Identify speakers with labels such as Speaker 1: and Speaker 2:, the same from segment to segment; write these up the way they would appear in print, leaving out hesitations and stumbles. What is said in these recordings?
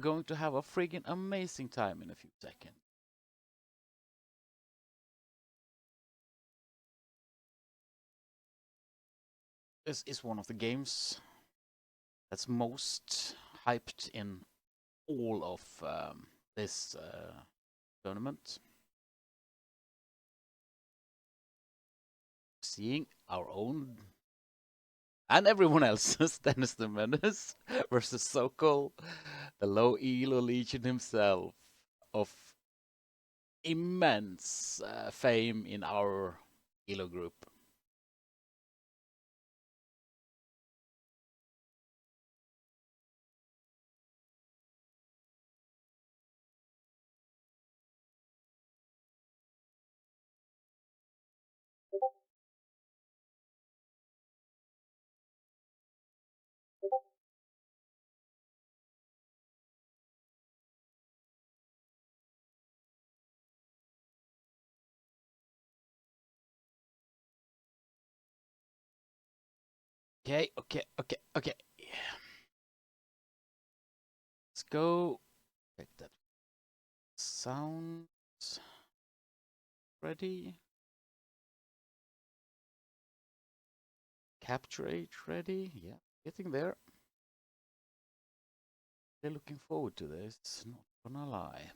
Speaker 1: going to have a friggin' amazing time in a few seconds. This is one of the games that's most hyped in all of this tournament. Seeing our own and everyone else's DennisTheMenace versus Sokol, the low elo legion himself, of immense fame in our elo group. Okay. Let's go. Check that sound ready. Capture age ready. Yeah, getting there. They're looking forward to this, not gonna lie.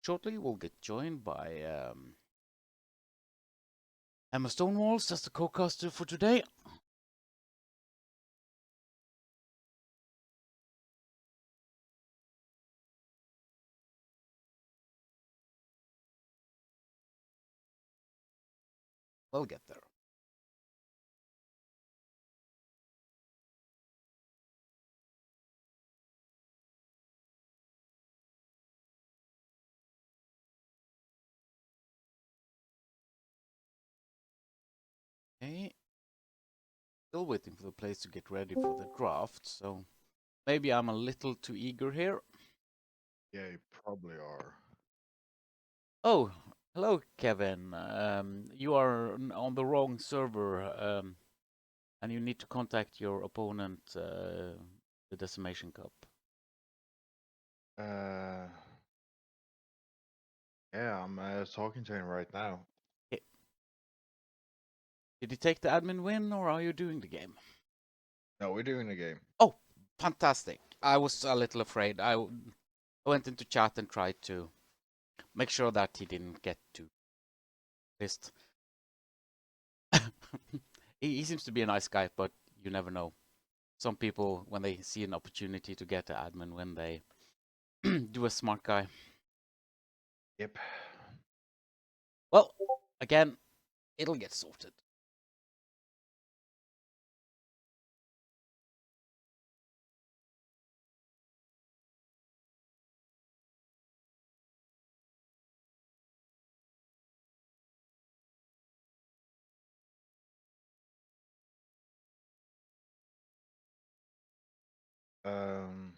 Speaker 1: Shortly, we'll get joined by Emma Stonewalls as the co-caster for today. We'll get there. Okay. Still waiting for the place to get ready for the draft, so maybe I'm a little too eager here.
Speaker 2: Yeah, you probably are.
Speaker 1: Oh, hello, Kevin. You are on the wrong server, and you need to contact your opponent, the Decimation Cup.
Speaker 2: Uh, yeah, I'm talking to him right now.
Speaker 1: Okay. Did you take the admin win, or are you doing the game?
Speaker 2: No, we're doing the game.
Speaker 1: Oh, fantastic. I was a little afraid. I went into chat and tried to make sure that he didn't get too pissed. He seems to be a nice guy, but you never know. Some people, when they see an opportunity to get the admin win, they do a smart guy.
Speaker 2: Yep.
Speaker 1: Well, again, it'll get sorted.
Speaker 2: Um,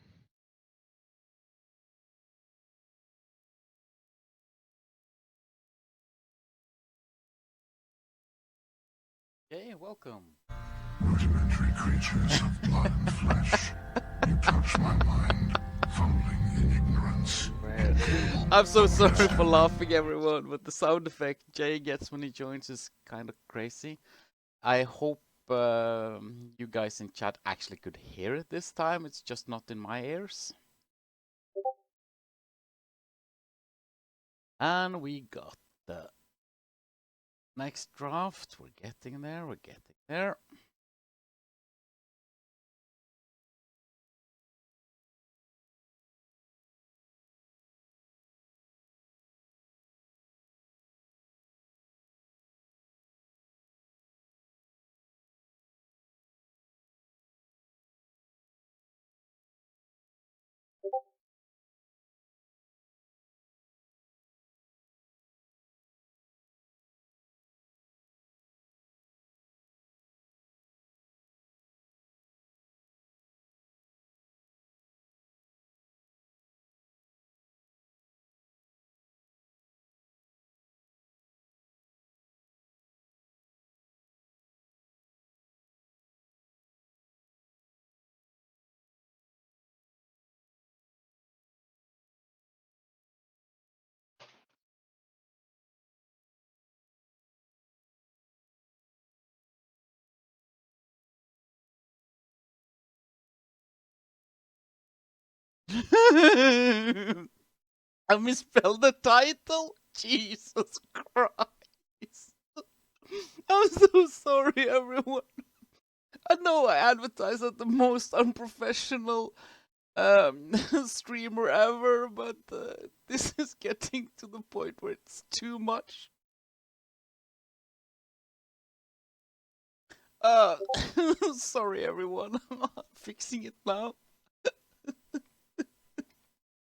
Speaker 1: Okay, welcome.
Speaker 3: Rudimentary creatures of blood and flesh. You touch my mind, fumbling in ignorance.
Speaker 1: I'm so sorry for laughing, everyone, but the sound effect Jay gets when he joins is kind of crazy. I hope you guys in chat actually could hear it this time. It's just not in my ears. And we got the next draft. We're getting there. We're getting there. I misspelled the title. Jesus Christ! I'm so sorry, everyone. I know I advertise as the most unprofessional streamer ever, but this is getting to the point where it's too much. Uh, sorry, everyone. I'm fixing it now.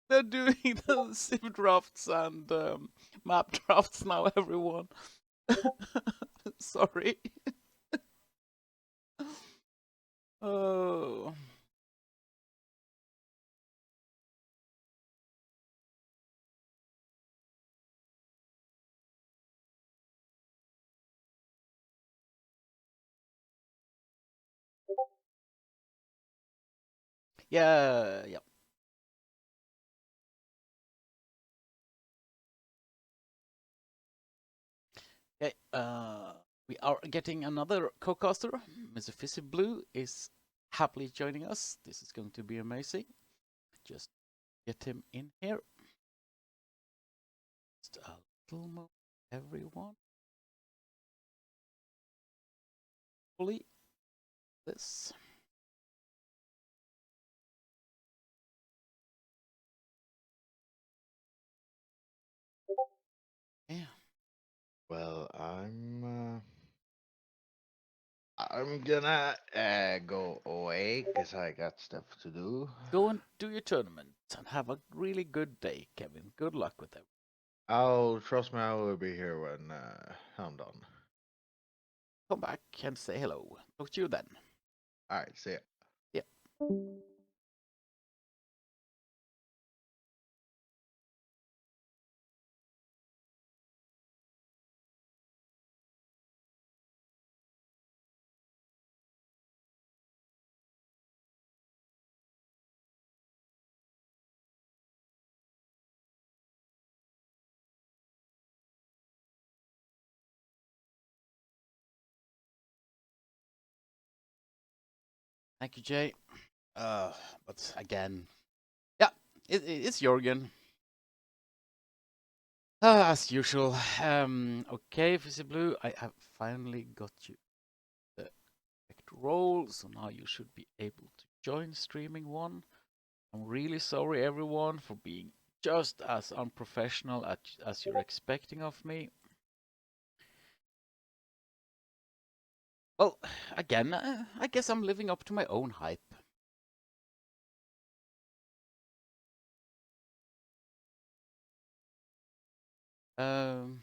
Speaker 1: They're doing the sim drafts and map drafts now, everyone. Sorry. Oh. Yeah, yeah. Okay, we are getting another co-caster. Mr. Fizzy Blue is happily joining us. This is going to be amazing. Just get him in here. Just a little more, everyone. Fully this. Yeah.
Speaker 2: Well, I'm gonna go away because I got stuff to do.
Speaker 1: Go and do your tournament and have a really good day, Kevin. Good luck with it.
Speaker 2: Trust me, I will be here when I'm done.
Speaker 1: Come back and say hello. Talk to you then.
Speaker 2: All right, see ya.
Speaker 1: Yeah. Thank you, Jay. But again, yeah, it's Jorgen. As usual. Okay, Fizzy Blue, I have finally got you the correct role, so now you should be able to join streaming one. I'm really sorry, everyone, for being just as unprofessional as you're expecting of me. Well, again, I guess I'm living up to my own hype. Um,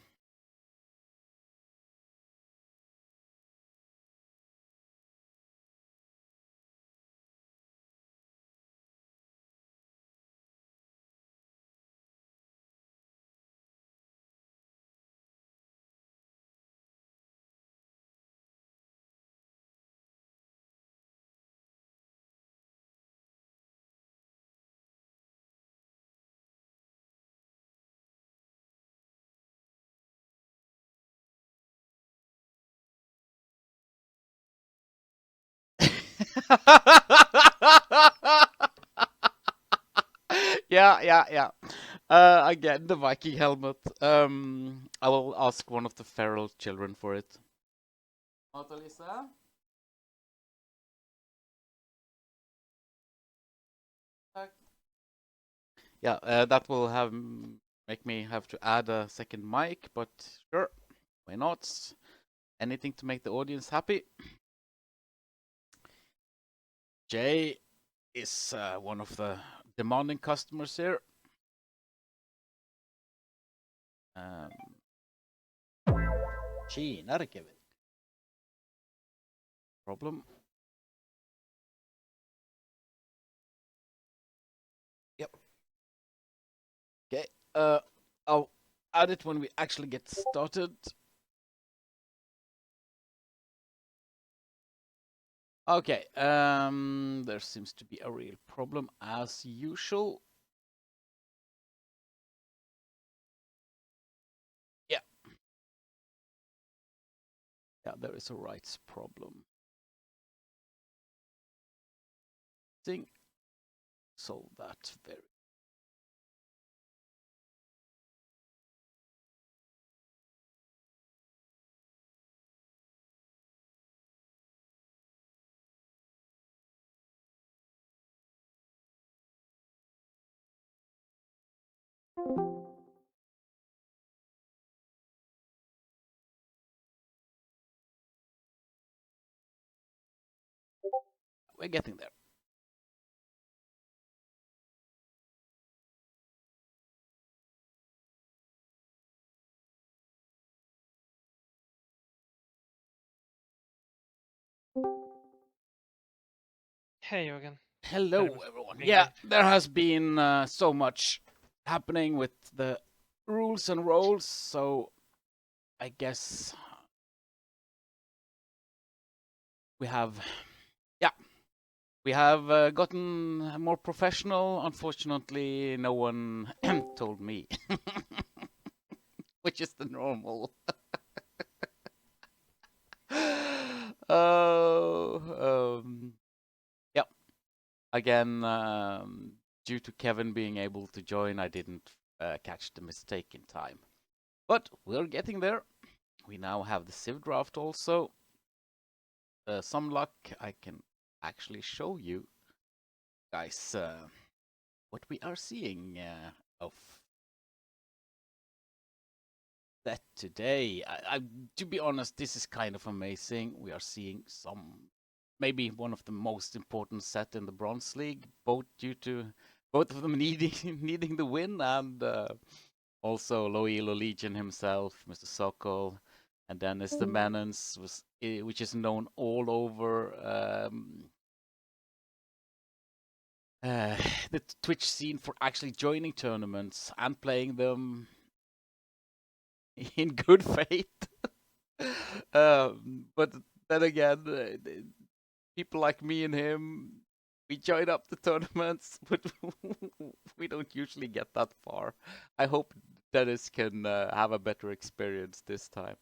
Speaker 1: yeah. Again, the Viking helmet. I will ask one of the feral children for it. Lisa? Yeah, that will have make me have to add a second mic, but sure, why not? Anything to make the audience happy. Jay is one of the demanding customers here. Tjenare Kevin. Problem. Yep. Okay. I'll add it when we actually get started. Okay. There seems to be a real problem as usual. Yeah. Yeah, there is a rights problem. solve that very. We're getting there.
Speaker 4: Hey, Jürgen.
Speaker 1: Hello,
Speaker 4: Very much
Speaker 1: everyone.
Speaker 4: being
Speaker 1: Yeah,
Speaker 4: late.
Speaker 1: there has been so much happening with the rules and roles, so I guess we have, yeah, we have gotten more professional. Unfortunately, no one told me, which is the normal. Oh, yeah. Again, due to Kevin being able to join, I didn't catch the mistake in time. But we're getting there. We now have the Civ draft also. Some luck, I can actually show you guys what we are seeing of that today. To be honest, this is kind of amazing. We are seeing maybe one of the most important set in the Bronze League, both due to both of them needing the win, and also Loyal Legion himself, Mr. Sokol, and DennisTheMenace, which is known all over the Twitch scene for actually joining tournaments and playing them in good faith. But then again, people like me and him, we join up the tournaments, but we don't usually get that far. I hope Dennis can have a better experience this time.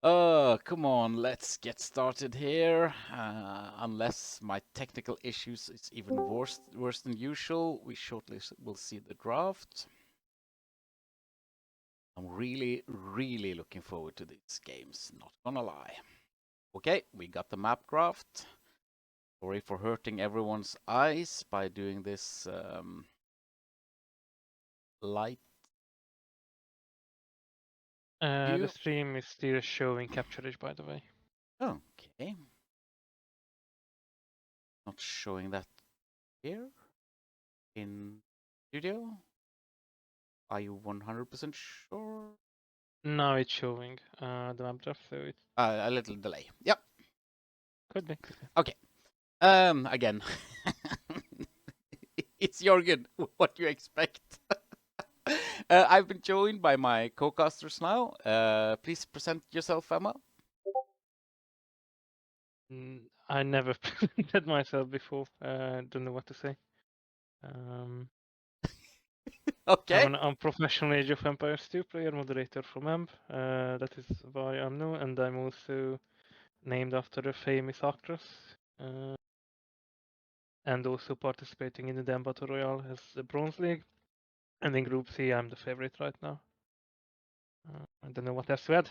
Speaker 1: Come on, let's get started here. Unless my technical issues is even worse than usual, we shortly will see the draft. I'm really looking forward to these games, not gonna lie. Okay, we got the map draft. Sorry for hurting everyone's eyes by doing this light.
Speaker 4: The stream is still showing capturage, by the way.
Speaker 1: Okay. Not showing that here in studio. Are you 100% sure?
Speaker 4: Now it's showing the map draft, so it's
Speaker 1: A little delay. Yep.
Speaker 4: could be.
Speaker 1: Okay. Again, it's Jörgen. What do you expect? I've been joined by my co-casters now. Please present yourself, Emma.
Speaker 4: I never presented myself before. Don't know what to say.
Speaker 1: Okay.
Speaker 4: I'm an unprofessional Age of Empires 2 player moderator from EMB. That is why I'm new, and I'm also named after the famous actress. And also participating in the Den Battle Royale as the Bronze League. And in Group C, I'm the favorite right now. I don't know what else to add.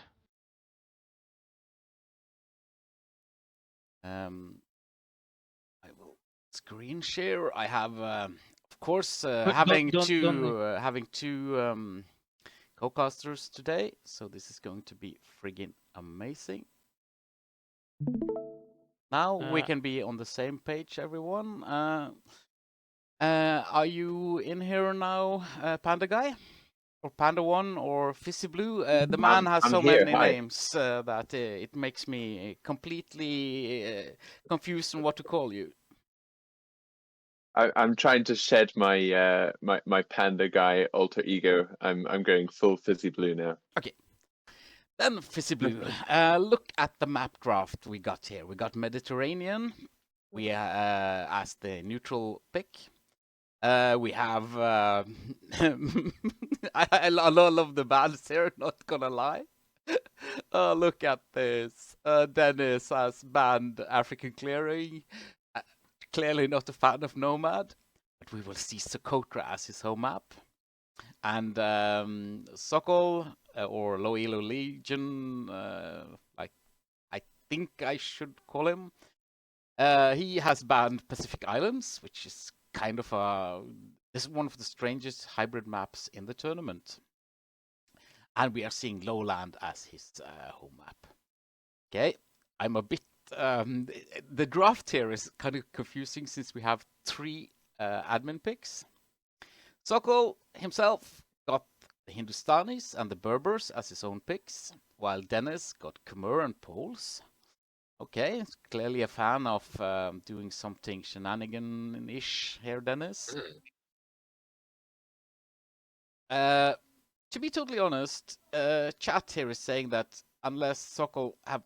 Speaker 1: I will screen share. I have, of course,
Speaker 4: But
Speaker 1: having
Speaker 4: don't-
Speaker 1: two co-casters today, so this is going to be friggin' amazing. Now we can be on the same page, everyone. Are you in here now, Panda Guy? Or Panda One or Fizzy Blue? The man has
Speaker 5: I'm
Speaker 1: so
Speaker 5: here,
Speaker 1: many
Speaker 5: hi.
Speaker 1: names that it makes me completely confused on what to call you.
Speaker 5: I'm trying to shed my my panda guy alter ego. I'm going full fizzy blue now.
Speaker 1: Okay. Then Fizzy Blue, look at the map draft we got here. We got Mediterranean. We as the neutral pick. We have I love the bands here, not gonna lie. Look at this. Dennis has banned African Clearing. clearly not a fan of Nomad, but we will see Socotra as his home map. And Sokol or Low Elo Legion, like I think I should call him. He has banned Pacific Islands, which is kind of this is one of the strangest hybrid maps in the tournament. And we are seeing Lowland as his home map. Okay, I'm a bit. The draft here is kind of confusing since we have 3 admin picks. Sokol himself got the Hindustanis and the Berbers as his own picks, while Dennis got Khmer and Poles. Okay, clearly a fan of doing something shenanigan-ish here, Dennis. To be totally honest, chat here is saying that unless Sokol have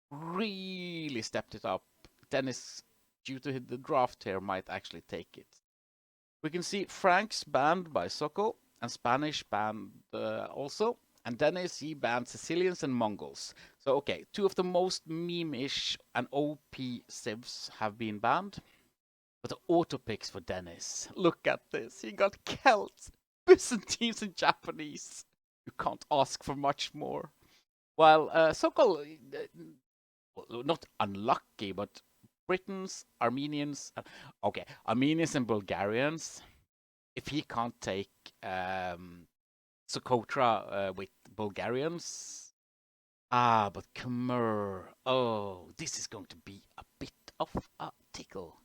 Speaker 1: really stepped it up, Dennis, due to the draft here, might actually take it. We can see Franks banned by Sokol and Spanish banned also. And Dennis, he banned Sicilians and Mongols. So, okay, 2 of the most meme-ish and OP civs have been banned. But the auto picks for Dennis, look at this. He got Celts, Byzantines, and Japanese. You can't ask for much more. While Sokol, not unlucky, but Britons, Armenians, okay, Armenians and Bulgarians. If he can't take Socotra with Bulgarians, but Khmer. Oh, this is going to be a bit of a tickle.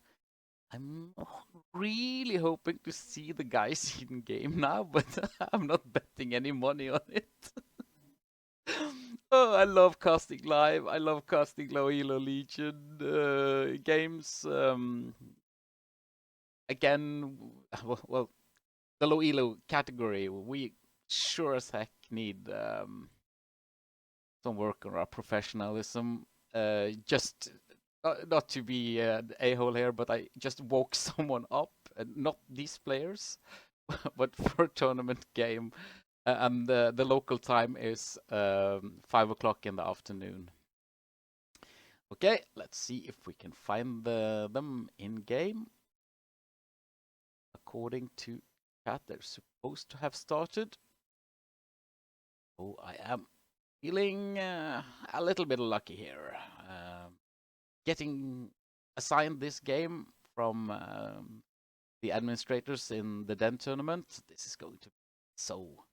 Speaker 1: I'm really hoping to see the guys in game now, but I'm not betting any money on it. Oh, I love casting live. I love casting Low Elo Legion games. Again, well, the Low Elo category, we sure as heck need some work on our professionalism. Just not to be an a-hole here, but I just woke someone up, and not these players, but for a tournament game. And the local time is 5 o'clock in the afternoon. Okay, let's see if we can find them in game. According to chat, they're supposed to have started. Oh, I am feeling a little bit lucky here. Getting assigned this game from the administrators in the Den tournament. This is going to be so.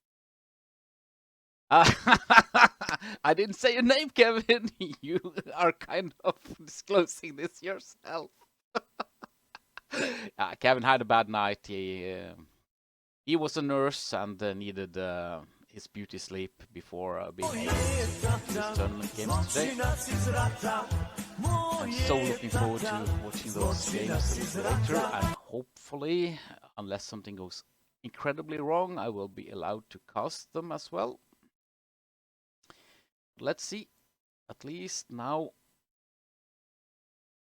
Speaker 1: I didn't say your name, Kevin. You are kind of disclosing this yourself. Kevin had a bad night. He was a nurse and needed his beauty sleep before being able to this tournament games today. I'm so looking forward to watching those games a little later, and hopefully, unless something goes incredibly wrong, I will be allowed to cast them as well. Let's see. At least now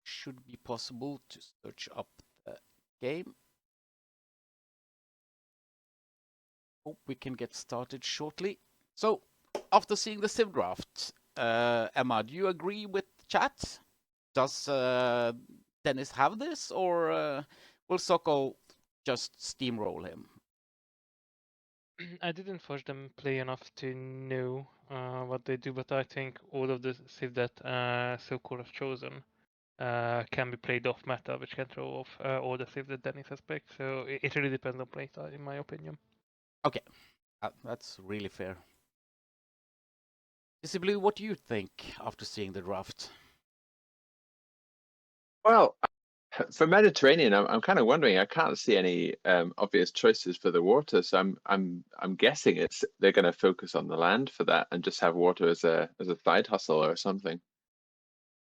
Speaker 1: should be possible to search up the game. Hope we can get started shortly. So, after seeing the Civ draft, Emma, do you agree with chat? Does Dennis have this, or will Sokol just steamroll him?
Speaker 4: I didn't watch them play enough to know what they do, but I think all of the civ that Sokol has chosen can be played off meta, which can throw off all the civ that Dennis has picked. So it really depends on playstyle, in my opinion.
Speaker 1: Okay, that's really fair. Blue, what do you think after seeing the draft?
Speaker 5: Well, for Mediterranean, I'm kind of wondering. I can't see any obvious choices for the water, so I'm guessing they're going to focus on the land for that and just have water as a side hustle or something.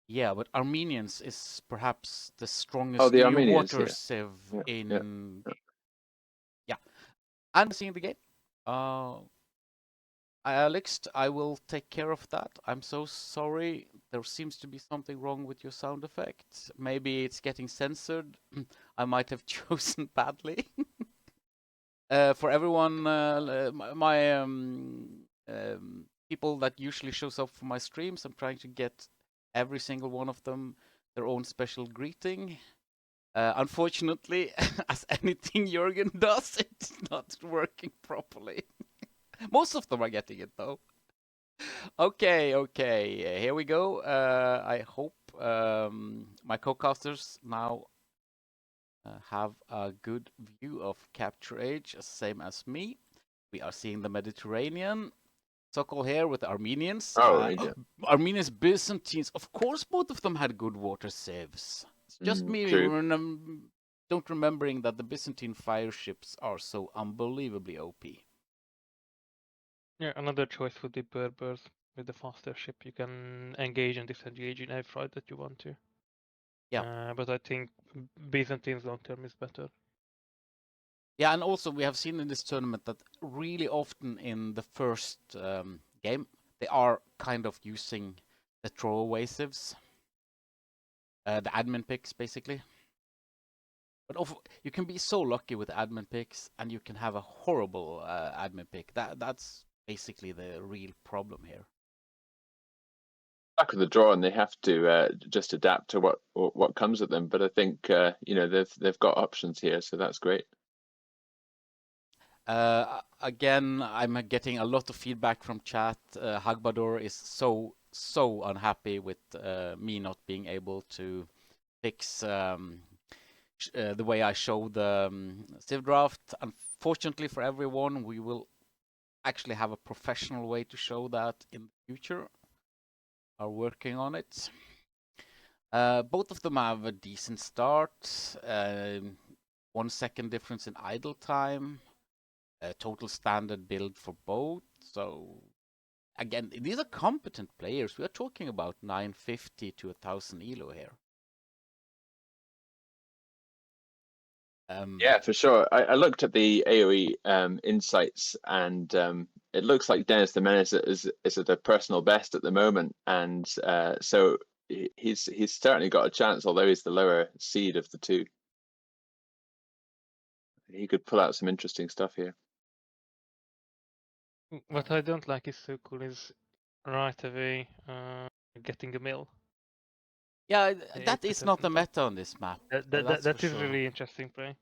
Speaker 1: Yeah, but Armenians is perhaps the strongest
Speaker 5: Oh, the
Speaker 1: new
Speaker 5: Armenians,
Speaker 1: water
Speaker 5: yeah.
Speaker 1: civ
Speaker 5: Yeah,
Speaker 1: in. Yeah, and seeing the game. Alex, I will take care of that. I'm so sorry. There seems to be something wrong with your sound effect. Maybe it's getting censored. I might have chosen badly. For everyone, my people that usually shows up for my streams, I'm trying to get every single one of them their own special greeting. Unfortunately, as anything Jürgen does, it's not working properly. Most of them are getting it though. Okay, here we go. I hope my co-casters now have a good view of Capture Age, same as me. We are seeing the Mediterranean. Sokol here with Armenians.
Speaker 5: Oh, right, yeah.
Speaker 1: Armenians, Byzantines. Of course, both of them had good water sieves. It's just me
Speaker 5: True.
Speaker 1: don't remembering that the Byzantine fire ships are so unbelievably OP.
Speaker 4: Yeah, another choice would be Berbers with the faster ship. You can engage and disengage in every fight that you want to.
Speaker 1: Yeah.
Speaker 4: But I think Byzantines long term is better.
Speaker 1: Yeah, and also we have seen in this tournament that really often in the first game, they are kind of using the throwaway civs. The admin picks, basically. But you can be so lucky with admin picks, and you can have a horrible admin pick. That's basically the real problem here.
Speaker 5: Back of the draw, and they have to just adapt to what comes at them. But I think they've got options here, so that's great.
Speaker 1: Again, I'm getting a lot of feedback from chat. Hagbador is so unhappy with me not being able to fix the way I show the Civ draft. Unfortunately for everyone, we will actually have a professional way to show that in the future. Are working on it. Both of them have a decent start. 1 second difference in idle time. Total standard build for both. So again, these are competent players. We are talking about 950 to 1000 elo here.
Speaker 5: Yeah, for sure. I looked at the AoE insights, and it looks like DennisTheMenace is at a personal best at the moment, and so he's certainly got a chance, although he's the lower seed of the two. He could pull out some interesting stuff here.
Speaker 4: What I don't like is Sokol is right away getting a mill.
Speaker 1: Yeah, that is not the meta on this map.
Speaker 4: That is really interesting play.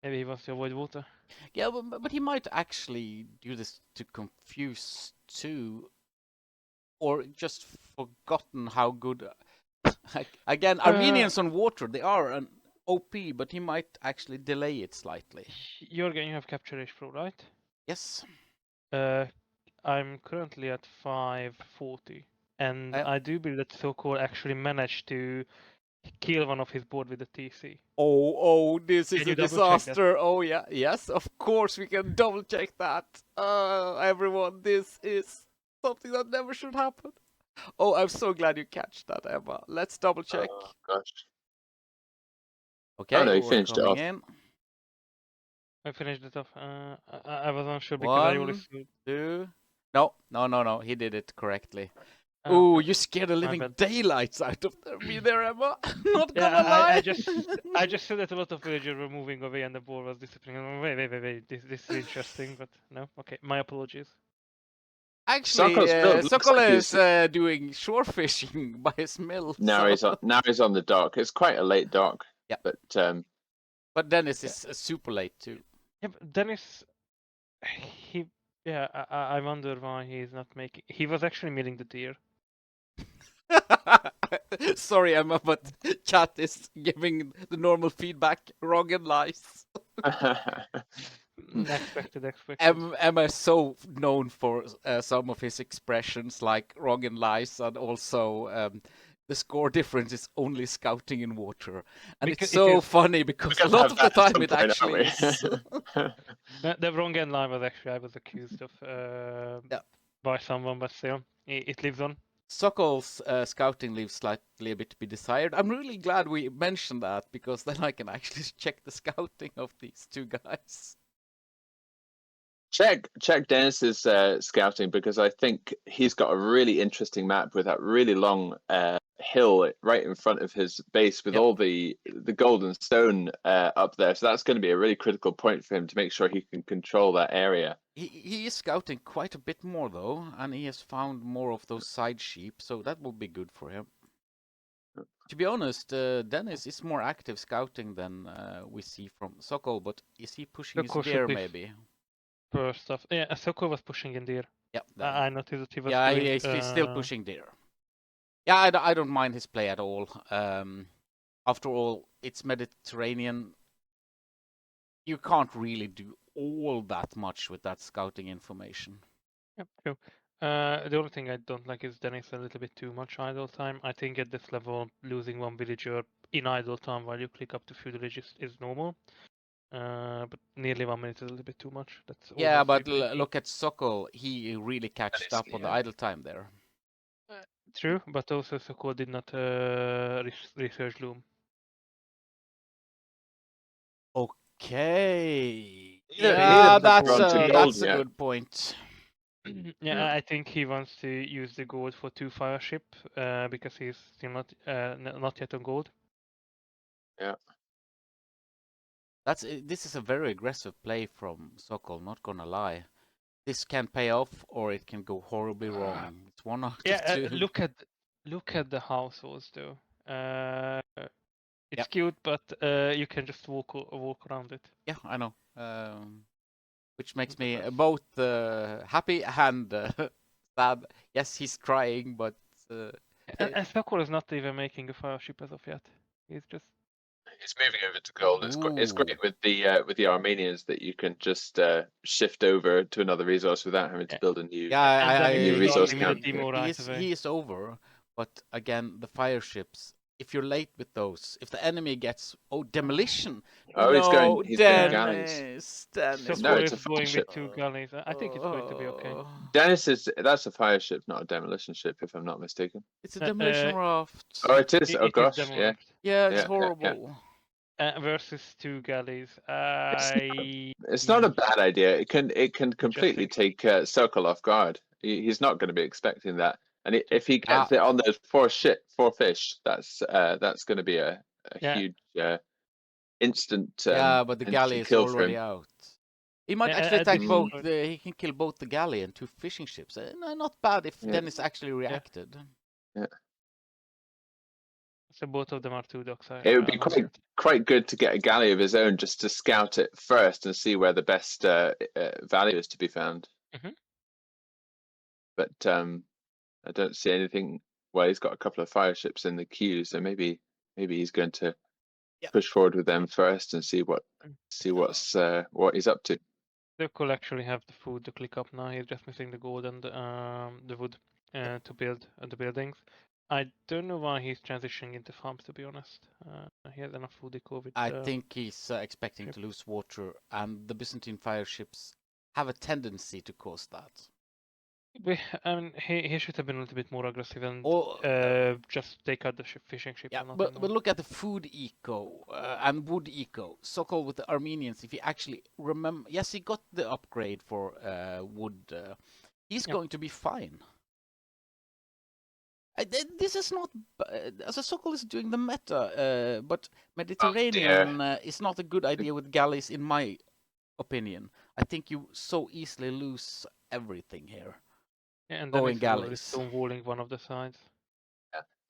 Speaker 4: Maybe he wants to avoid water.
Speaker 1: Yeah, but he might actually do this to confuse too, or just forgotten how good. Again, Armenians on water, they are an OP, but he might actually delay it slightly.
Speaker 4: Jürgen, you have Capture Age Pro, right?
Speaker 1: Yes.
Speaker 4: I'm currently at 540, and I do believe that Sokol actually managed to kill one of his board with a TC.
Speaker 1: Oh, this is a disaster. Oh yeah, yes, of course we can double check that. Everyone, this is something that never should happen. Oh, I'm so glad you catch that, Emma. Let's double check.
Speaker 5: Oh gosh.
Speaker 1: Okay,
Speaker 5: oh, no, he finished it off.
Speaker 1: In.
Speaker 4: I finished it off. I was unsure because
Speaker 1: 1,
Speaker 4: I always
Speaker 1: 2. No. He did it correctly. Ooh, you scared the living daylights out of me there, Emma. Not gonna lie.
Speaker 4: I just said that a lot of villagers were moving away and the board was disappearing. Wait. This is interesting, but no. Okay, my apologies.
Speaker 1: Actually, Sokol is doing shore fishing by his mill.
Speaker 5: Now he's on the dock. It's quite a late dock.
Speaker 1: Yeah.
Speaker 5: But
Speaker 1: Dennis is super late too.
Speaker 4: Yeah, but Dennis, I wonder why he's not making. He was actually milling the deer.
Speaker 1: Sorry, Emma, but chat is giving the normal feedback. Wrong and lies.
Speaker 4: Expected.
Speaker 1: Emma is so known for some of his expressions like wrong and lies, and also the score difference is only scouting in water. And it's so funny because a lot of the time it actually is.
Speaker 4: The wrong and lie was actually I was accused of by someone, but still, it lives on.
Speaker 1: Sokol's scouting leaves slightly a bit to be desired. I'm really glad we mentioned that, because then I can actually check the scouting of these two guys.
Speaker 5: Check Dennis's scouting, because I think he's got a really interesting map with that really long hill right in front of his base with all the golden stone up there. So that's going to be a really critical point for him to make sure he can control that area.
Speaker 1: He is scouting quite a bit more though, and he has found more of those side sheep, so that will be good for him. To be honest, Dennis is more active scouting than we see from Sokol, but is he pushing his
Speaker 4: Sokol should
Speaker 1: deer
Speaker 4: be
Speaker 1: maybe?
Speaker 4: First stuff. Yeah, Sokol was pushing in deer.
Speaker 1: Yeah,
Speaker 4: I noticed that he was
Speaker 1: yeah,
Speaker 4: doing.
Speaker 1: he's still pushing deer. Yeah, I don't mind his play at all. After all, it's Mediterranean. You can't really do all that much with that scouting information.
Speaker 4: Yeah, true. The only thing I don't like is Dennis a little bit too much idle time. I think at this level, losing one villager in idle time while you click up to feudalage is normal. But nearly 1 minute is a little bit too much. That's
Speaker 1: Yeah,
Speaker 4: almost
Speaker 1: but
Speaker 4: replay.
Speaker 1: look at Sokol. He really catched up on the
Speaker 5: yeah.
Speaker 1: idle time there.
Speaker 4: True, but also Sokol did not research Loom.
Speaker 1: Okay.
Speaker 5: Neither-
Speaker 1: Yeah,
Speaker 4: neither
Speaker 1: that's
Speaker 4: Sokol
Speaker 1: a,
Speaker 4: did.
Speaker 1: that's a
Speaker 5: Yeah.
Speaker 1: good point.
Speaker 4: Yeah,
Speaker 5: Yeah.
Speaker 4: I think he wants to use the gold for 2 fire ship because he's still not yet on gold.
Speaker 1: This is a very aggressive play from Sokol, not gonna lie. This can pay off or it can go horribly wrong. It's one out
Speaker 4: Yeah,
Speaker 1: of two.
Speaker 4: look at the households though. It's
Speaker 1: Yep.
Speaker 4: cute, but you can just walk around it.
Speaker 1: Yeah, I know. Which makes me both happy and sad. Yes, he's trying, but
Speaker 4: And Sokol is not even making a fire ship as of yet. He's just
Speaker 5: It's moving over to gold. It's
Speaker 1: Ooh.
Speaker 5: great with the Armenians that you can just shift over to another resource without having to
Speaker 4: Yeah.
Speaker 5: build a new.
Speaker 1: yeah,
Speaker 4: And then
Speaker 5: new
Speaker 4: he's
Speaker 5: resource
Speaker 4: starting with
Speaker 5: count.
Speaker 4: a demo right away.
Speaker 1: he is over. But again, the fire ships. If you're late with those, if the enemy gets demolition.
Speaker 5: Oh,
Speaker 1: no,
Speaker 5: he's going galleys.
Speaker 1: Dennis.
Speaker 5: No,
Speaker 4: Sokol
Speaker 5: it's
Speaker 4: is
Speaker 5: a fire
Speaker 4: going
Speaker 5: ship.
Speaker 4: with 2 galleys. I think it's going to be okay.
Speaker 5: Dennis that's a fire ship, not a demolition ship, if I'm not mistaken.
Speaker 1: It's a demolition raft.
Speaker 5: Oh, it is.
Speaker 4: It
Speaker 5: Oh
Speaker 4: is
Speaker 5: gosh,
Speaker 4: demo
Speaker 5: yeah.
Speaker 4: raft.
Speaker 1: Yeah, it's
Speaker 5: Yeah, yeah, yeah.
Speaker 1: horrible.
Speaker 4: Versus 2 galleys.
Speaker 5: It's not a bad idea. It can completely take Sokol off guard. He's not going to be expecting that. And if he gets it on those 4 fish, that's going to be a huge instant.
Speaker 1: Yeah, but the galley is
Speaker 5: kill for
Speaker 1: already
Speaker 5: him.
Speaker 1: out. He might
Speaker 4: Yeah,
Speaker 1: actually attack
Speaker 4: this-
Speaker 1: both. He can kill both the galley and 2 fishing ships. Not bad if
Speaker 5: Yeah.
Speaker 1: Dennis actually reacted.
Speaker 4: So both of them are 2 docks.
Speaker 5: It would be quite good to get a galley of his own just to scout it first and see where the best value is to be found.
Speaker 4: Mhm.
Speaker 5: But I don't see anything. Well, he's got a couple of fire ships in the queue, so maybe he's going to push forward with them first and see what he's up to.
Speaker 4: Sokol actually have the food to click up now. He's just missing the gold and the wood to build the buildings. I don't know why he's transitioning into farms, to be honest. He has enough food eco with.
Speaker 1: I think he's expecting to lose water, and the Byzantine fire ships have a tendency to cause that.
Speaker 4: He should have been a little bit more aggressive and just take out the fishing ship.
Speaker 1: Yeah,
Speaker 4: and
Speaker 1: but
Speaker 4: nothing more.
Speaker 1: look at the food eco and wood eco. Sokol with the Armenians, if he actually remember, yes, he got the upgrade for wood. He's going to be fine. This is not. Sokol is doing the meta, but Mediterranean is not a good idea with galleys, in my opinion. I think you so easily lose everything here.
Speaker 4: Yeah, and then
Speaker 1: going
Speaker 4: he's
Speaker 1: galleys.
Speaker 4: stonewalling one of the sides.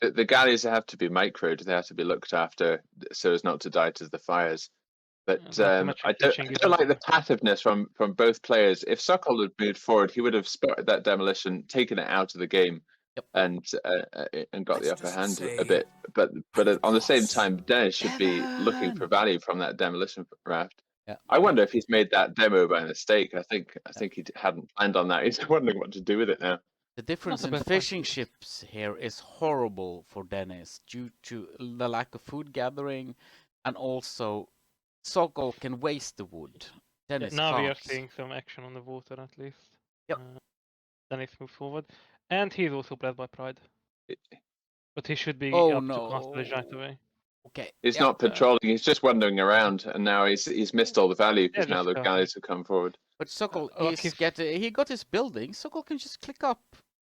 Speaker 5: The galleys have to be microed. They have to be looked after so as not to die to the fires. But I don't like the passiveness from both players. If Sokol had moved forward, he would have spotted that demolition, taken it out of the game, and got the upper hand a bit. But on the same time, Dennis should be looking for value from that demolition raft.
Speaker 1: Yeah.
Speaker 5: I wonder if he's made that demo by mistake. I think he hadn't planned on that. He's wondering what to do with it now.
Speaker 1: The difference in fishing ships here is horrible for Dennis due to the lack of food gathering, and also Sokol can waste the wood. Dennis
Speaker 4: now
Speaker 1: can't.
Speaker 4: we are seeing some action on the water at least.
Speaker 1: Yep.
Speaker 4: Dennis moves forward, and he's also bled by pride. But he should be
Speaker 1: Oh
Speaker 4: up
Speaker 1: no!
Speaker 4: to Constellation right away.
Speaker 1: Okay.
Speaker 5: He's not patrolling. He's just wandering around, and now he's missed all the value because now the galleys have come forward.
Speaker 1: But Sokol he got his building. Sokol can just click up.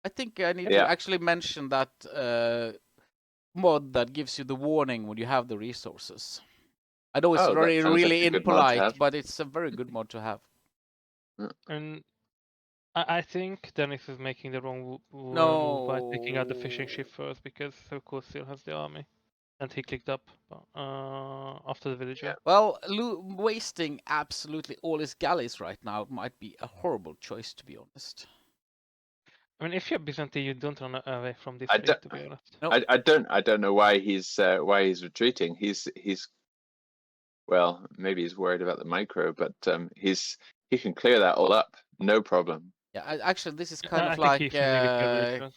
Speaker 1: I think I need to actually mention that mod that gives you the warning when you have the resources. I know it's really impolite, but it's a very good mod to have.
Speaker 4: And I think Dennis is making the wrong move by taking out the fishing
Speaker 1: No.
Speaker 4: ship first because Sokol still has the army, and he clicked up after the villager.
Speaker 1: Well, wasting absolutely all his galleys right now might be a horrible choice, to be honest.
Speaker 4: I mean, if you're Byzantine, you don't run away from this
Speaker 5: I
Speaker 4: fleet,
Speaker 5: don't,
Speaker 4: to be honest.
Speaker 1: No.
Speaker 5: I don't know why he's retreating. He's well, maybe he's worried about the micro, but he can clear that all up, no problem.
Speaker 1: Yeah, actually, this is kind
Speaker 4: I
Speaker 1: of
Speaker 4: think
Speaker 1: like
Speaker 4: he's using it for villagers.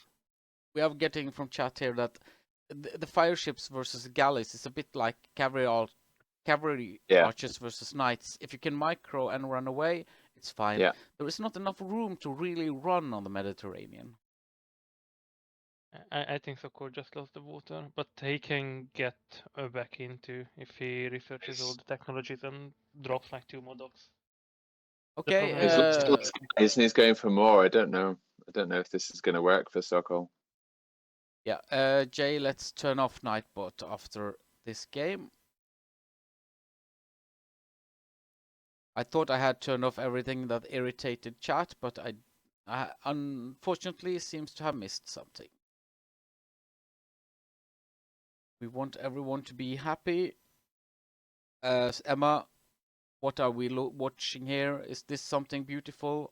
Speaker 1: we are getting from chat here that the fire ships versus galleys is a bit like cavalry
Speaker 5: Yeah.
Speaker 1: archers versus knights. If you can micro and run away, it's fine.
Speaker 5: Yeah.
Speaker 1: There is not enough room to really run on the Mediterranean.
Speaker 4: I think Sokol just lost the water, but he can get back into if he researches all the technologies and drops like 2 more docks.
Speaker 1: Okay,
Speaker 4: problem
Speaker 5: He's
Speaker 4: is-
Speaker 5: lost guys and he's going for more. I don't know if this is going to work for Sokol.
Speaker 1: yeah, Jay, let's turn off Nightbot after this game. I thought I had turned off everything that irritated chat, but I unfortunately seems to have missed something. We want everyone to be happy. Emma, what are we watching here? Is this something beautiful?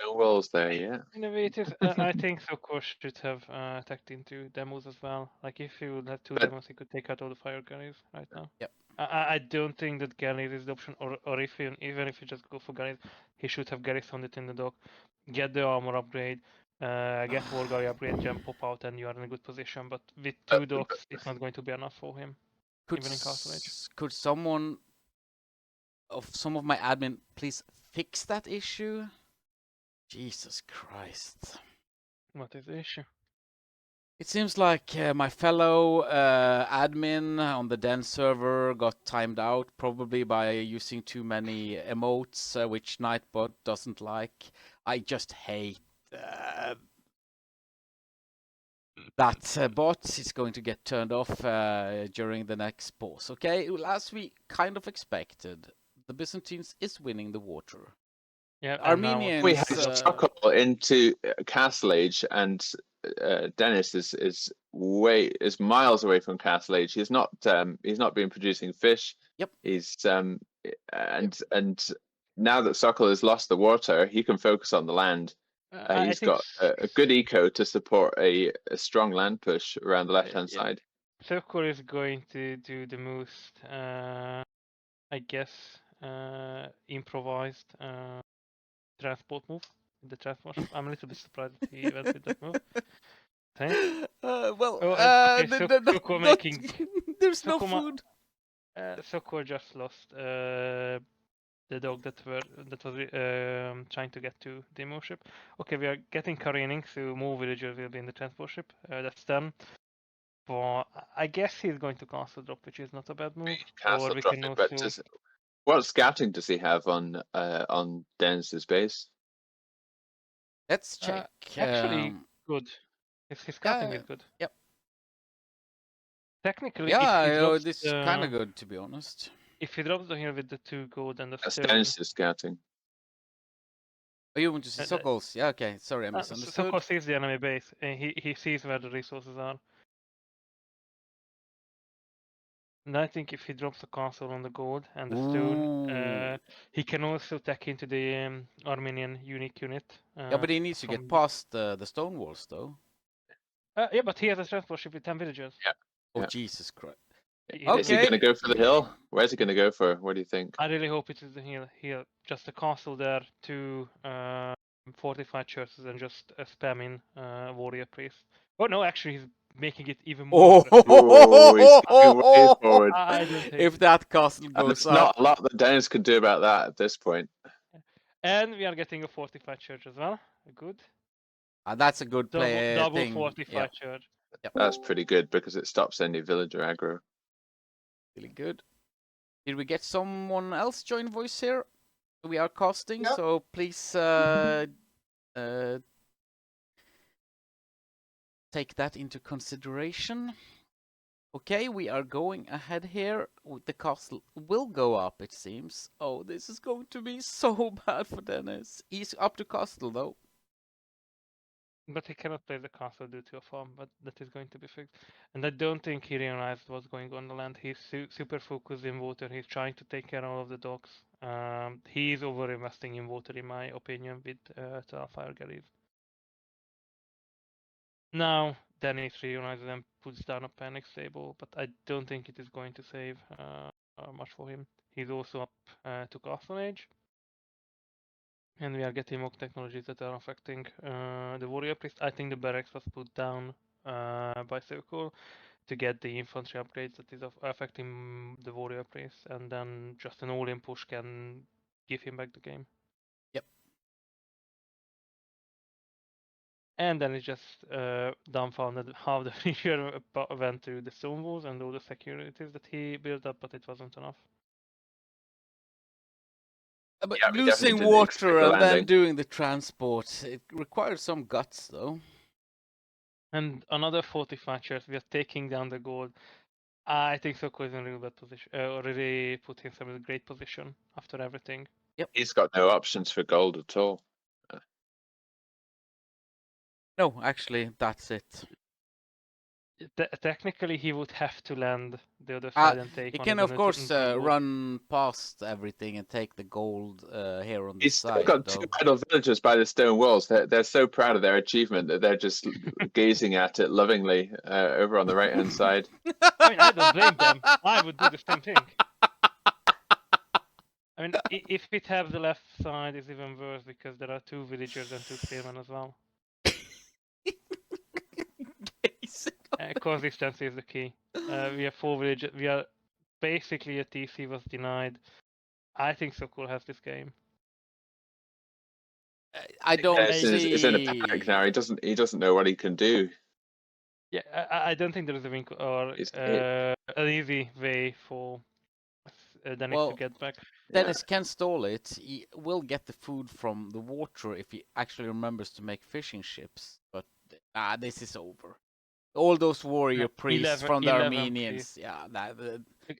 Speaker 5: No walls there yet.
Speaker 4: Innovators, I think Sokol should have attacked into demos as well. Like if he would have 2
Speaker 5: But-
Speaker 4: demos, he could take out all the fire galleys right now.
Speaker 1: Yep.
Speaker 4: I don't think that galleys is the option, or if even if you just go for galleys, he should have garrisoned it in the dock, get the armor upgrade, get war gallery upgrade, jump pop out, and you are in a good position. But with 2 docks, it's not going to be enough for him.
Speaker 1: Could
Speaker 4: Even in Castle Age.
Speaker 1: could some of my admin please fix that issue? Jesus Christ.
Speaker 4: What is the issue?
Speaker 1: It seems like my fellow admin on the Den server got timed out, probably by using too many emotes, which Nightbot doesn't like. I just hate that bot is going to get turned off during the next pause. Okay, well, as we kind of expected, the Byzantines is winning the water.
Speaker 4: Yeah,
Speaker 1: Armenians.
Speaker 5: We have Sokol into Castle Age, and Dennis is miles away from Castle Age. He's not been producing fish.
Speaker 1: Yep.
Speaker 5: He's and now that Sokol has lost the water, he can focus on the land. He's got a good eco to support a strong land push around the left-hand side.
Speaker 4: Sokol is going to do the most, I guess, improvised transport move. The transport. I'm a little bit surprised that he went with that move.
Speaker 1: Well,
Speaker 4: okay, Sokol making.
Speaker 1: There's no
Speaker 4: Sokol
Speaker 1: food.
Speaker 4: Sokol just lost the dog that was trying to get to the demo ship. Okay, we are getting careening, so more villagers will be in the transport ship. That's done. But I guess he's going to castle drop, which is not a bad move.
Speaker 5: Castle
Speaker 4: Or we
Speaker 5: dropping,
Speaker 4: can
Speaker 5: but
Speaker 4: also.
Speaker 5: what scouting does he have on Dennis's base?
Speaker 1: Let's check.
Speaker 4: Actually, good. His scouting is good.
Speaker 1: Yep.
Speaker 4: Technically,
Speaker 1: Yeah,
Speaker 4: if he drops,
Speaker 1: this is kind of good, to be honest.
Speaker 4: If he drops down here with the 2 gold and the
Speaker 5: That's
Speaker 4: stone.
Speaker 5: Dennis's scouting.
Speaker 1: Oh, you want to see Sokols? Yeah, okay. Sorry, I misunderstood.
Speaker 4: Sokol sees the enemy base, and he sees where the resources are. And I think if he drops the castle on the gold and the stone, he can also attack into the Armenian unique unit.
Speaker 1: Yeah, but he needs to get past the stone walls, though.
Speaker 4: Yeah, but he has a transport ship with 10 villagers.
Speaker 5: Yeah.
Speaker 1: Oh,
Speaker 5: Yeah.
Speaker 1: Jesus Christ.
Speaker 5: Is he going to go for the hill? Where's he going to go for? What do you think?
Speaker 4: I really hope it is the hill here. Just a castle there, 2 fortified churches, and just spam in warrior priest. Oh no, actually he's making it even more.
Speaker 5: He's going way forward.
Speaker 4: I don't think.
Speaker 1: If that castle
Speaker 5: And
Speaker 1: goes
Speaker 5: there's
Speaker 1: up.
Speaker 5: not a lot that Dennis could do about that at this point.
Speaker 4: And we are getting a fortified church as well. Good.
Speaker 1: That's a good play.
Speaker 4: Double fortified church.
Speaker 1: Yep.
Speaker 5: That's pretty good because it stops any villager aggro.
Speaker 1: Really good. Did we get someone else join voice here? We are casting,
Speaker 6: Yep.
Speaker 1: so please take that into consideration. Okay, we are going ahead here. The castle will go up, it seems. Oh, this is going to be so bad for Dennis. He's up to castle, though.
Speaker 4: But he cannot play the castle due to a farm, but that is going to be fixed. And I don't think he realized what's going on the land. He's super focused in water. He's trying to take care of all of the docks. He is over investing in water, in my opinion, with Fire Galleys. Now, Dennis realizes and puts down a panic stable, but I don't think it is going to save much for him. He's also up to Castle Age. And we are getting more technologies that are affecting the warrior priest. I think the barracks was put down by Sokol to get the infantry upgrades that is affecting the warrior priest, and then just an all-in push can give him back the game.
Speaker 1: Yep.
Speaker 4: And then it's just dumbfounded how the figure went through the stone walls and all the securities that he built up, but it wasn't enough.
Speaker 1: But
Speaker 5: Yeah, we definitely
Speaker 1: losing
Speaker 5: didn't expect
Speaker 1: water
Speaker 5: the
Speaker 1: and then
Speaker 5: landing.
Speaker 1: doing the transport, it requires some guts, though.
Speaker 4: And another 40 fetchers, we are taking down the gold. I think Sokol is in a really bad position. Already put himself in a great position after everything.
Speaker 5: He's got no options for gold at all.
Speaker 1: No, actually, that's it.
Speaker 4: Technically, he would have to land the other side and take
Speaker 1: He
Speaker 4: one
Speaker 1: can, of course,
Speaker 4: neutral wall.
Speaker 1: run past everything and take the gold here on the
Speaker 5: He's still
Speaker 1: side,
Speaker 5: got
Speaker 1: though.
Speaker 5: two idle villagers by the stone walls. They're so proud of their achievement that they're just gazing at it lovingly over on the right hand side.
Speaker 4: I mean, I don't blame them. I would do the same thing. I mean, if it have the left side, it's even worse because there are 2 villagers and 2 spearmen as well. Consistency is the key. We have 4 villagers. We are basically a TC was denied. I think Sokol has this game.
Speaker 1: I don't
Speaker 5: Dennis is in a panic now.
Speaker 1: see.
Speaker 5: He doesn't know what he can do.
Speaker 4: Yeah, I don't think there is a win or an easy way for Dennis to get back.
Speaker 1: Dennis can stall it. He will get the food from the water if he actually remembers to make fishing ships. But this is over. All those warrior priests from the
Speaker 4: 11
Speaker 1: Armenians,
Speaker 4: priests.
Speaker 1: yeah,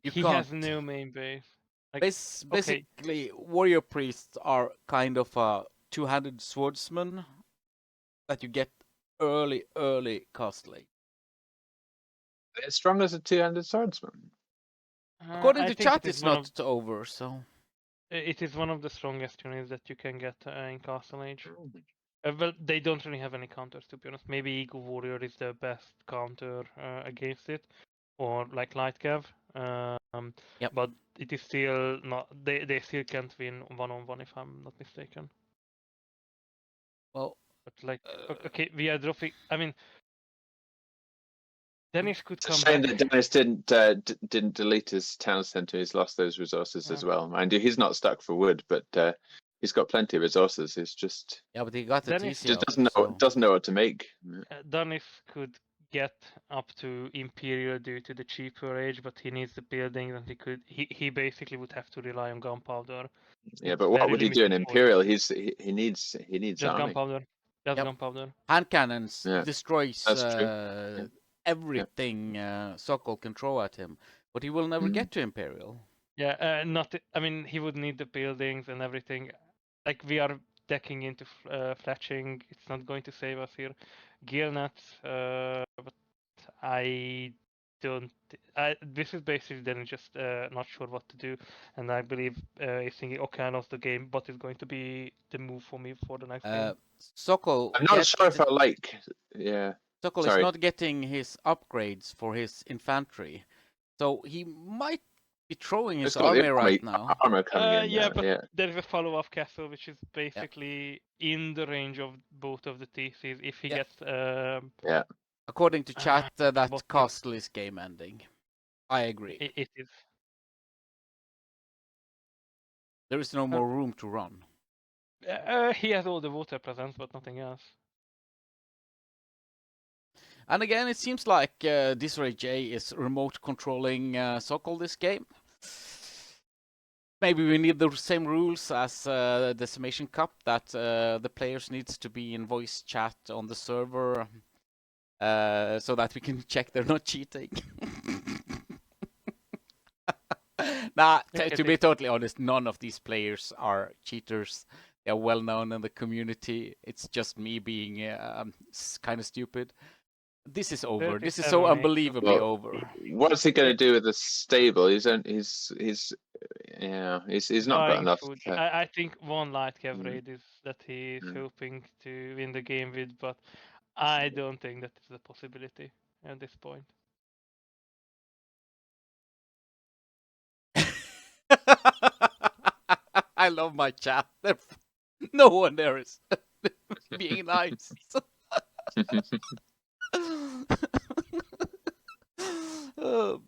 Speaker 1: you
Speaker 4: he
Speaker 1: can't.
Speaker 4: has no main base. Like,
Speaker 1: basically, warrior priests are kind of a two-handed swordsman that you get early costly.
Speaker 5: As strong as a two-handed swordsman.
Speaker 1: According to chat, it's not over, so.
Speaker 4: It is one of the strongest units that you can get in Castle Age. Well, they don't really have any counters, to be honest. Maybe Eagle Warrior is the best counter against it, or like Light Cav.
Speaker 1: Yep.
Speaker 4: But it is still not. They still can't win 1-on-1 if I'm not mistaken.
Speaker 1: Well,
Speaker 4: but like, okay, we are dropping. I mean, Dennis could
Speaker 5: It's
Speaker 4: come
Speaker 5: a shame
Speaker 4: back.
Speaker 5: that Dennis didn't delete his town centre. He's lost those resources as well. Mind you, he's not stuck for wood, but he's got plenty of resources. It's just
Speaker 1: but he got the
Speaker 4: Dennis
Speaker 1: TC
Speaker 5: just
Speaker 1: up,
Speaker 5: doesn't know what to make.
Speaker 4: Dennis could get up to Imperial due to the cheaper age, but he needs the buildings, and he basically would have to rely on gunpowder.
Speaker 5: Yeah, but what would he do in Imperial? He needs
Speaker 4: just
Speaker 5: army.
Speaker 4: gunpowder. Just gunpowder.
Speaker 1: Hand cannons destroys
Speaker 5: That's true.
Speaker 1: everything Sokol can throw at him, but he will never get to Imperial.
Speaker 4: Yeah, I mean, he would need the buildings and everything. Like, we are decking into fletching. It's not going to save us here. Gilnet, but I don't. This is basically then just not sure what to do, and I believe he's thinking, okay, I lost the game, but it's going to be the move for me for the next game.
Speaker 1: Sokol.
Speaker 5: I'm not sure if I like. Yeah.
Speaker 1: Sokol
Speaker 5: Sorry.
Speaker 1: is not getting his upgrades for his infantry, so he might be throwing his army right now.
Speaker 5: Armor coming in.
Speaker 4: Yeah, but there is a follow-up castle, which is basically in the range of both of the TCs. If he gets
Speaker 1: According to chat, that castle is game ending. I agree.
Speaker 4: It is.
Speaker 1: There is no more room to run.
Speaker 4: He has all the water presence, but nothing else.
Speaker 1: And again, it seems like Dozerto J is remote controlling Sokol this game. Maybe we need the same rules as the Decimation Cup, that the players needs to be in voice chat on the server so that we can check they're not cheating. Nah,
Speaker 4: I
Speaker 1: to be
Speaker 4: think-
Speaker 1: totally honest, none of these players are cheaters. They're well known in the community. It's just me being kind of stupid. This is over. This is so
Speaker 4: 37 makes
Speaker 1: unbelievably
Speaker 5: Well,
Speaker 1: over.
Speaker 5: What's he going to do with the stable? He's not got
Speaker 4: buying
Speaker 5: enough.
Speaker 4: food. I think one light cav
Speaker 5: Mm.
Speaker 4: raid is that he is
Speaker 5: Mm.
Speaker 4: hoping to win the game with, but I don't think that is a possibility at this point.
Speaker 1: I love my chat. No one there is being nice. Um,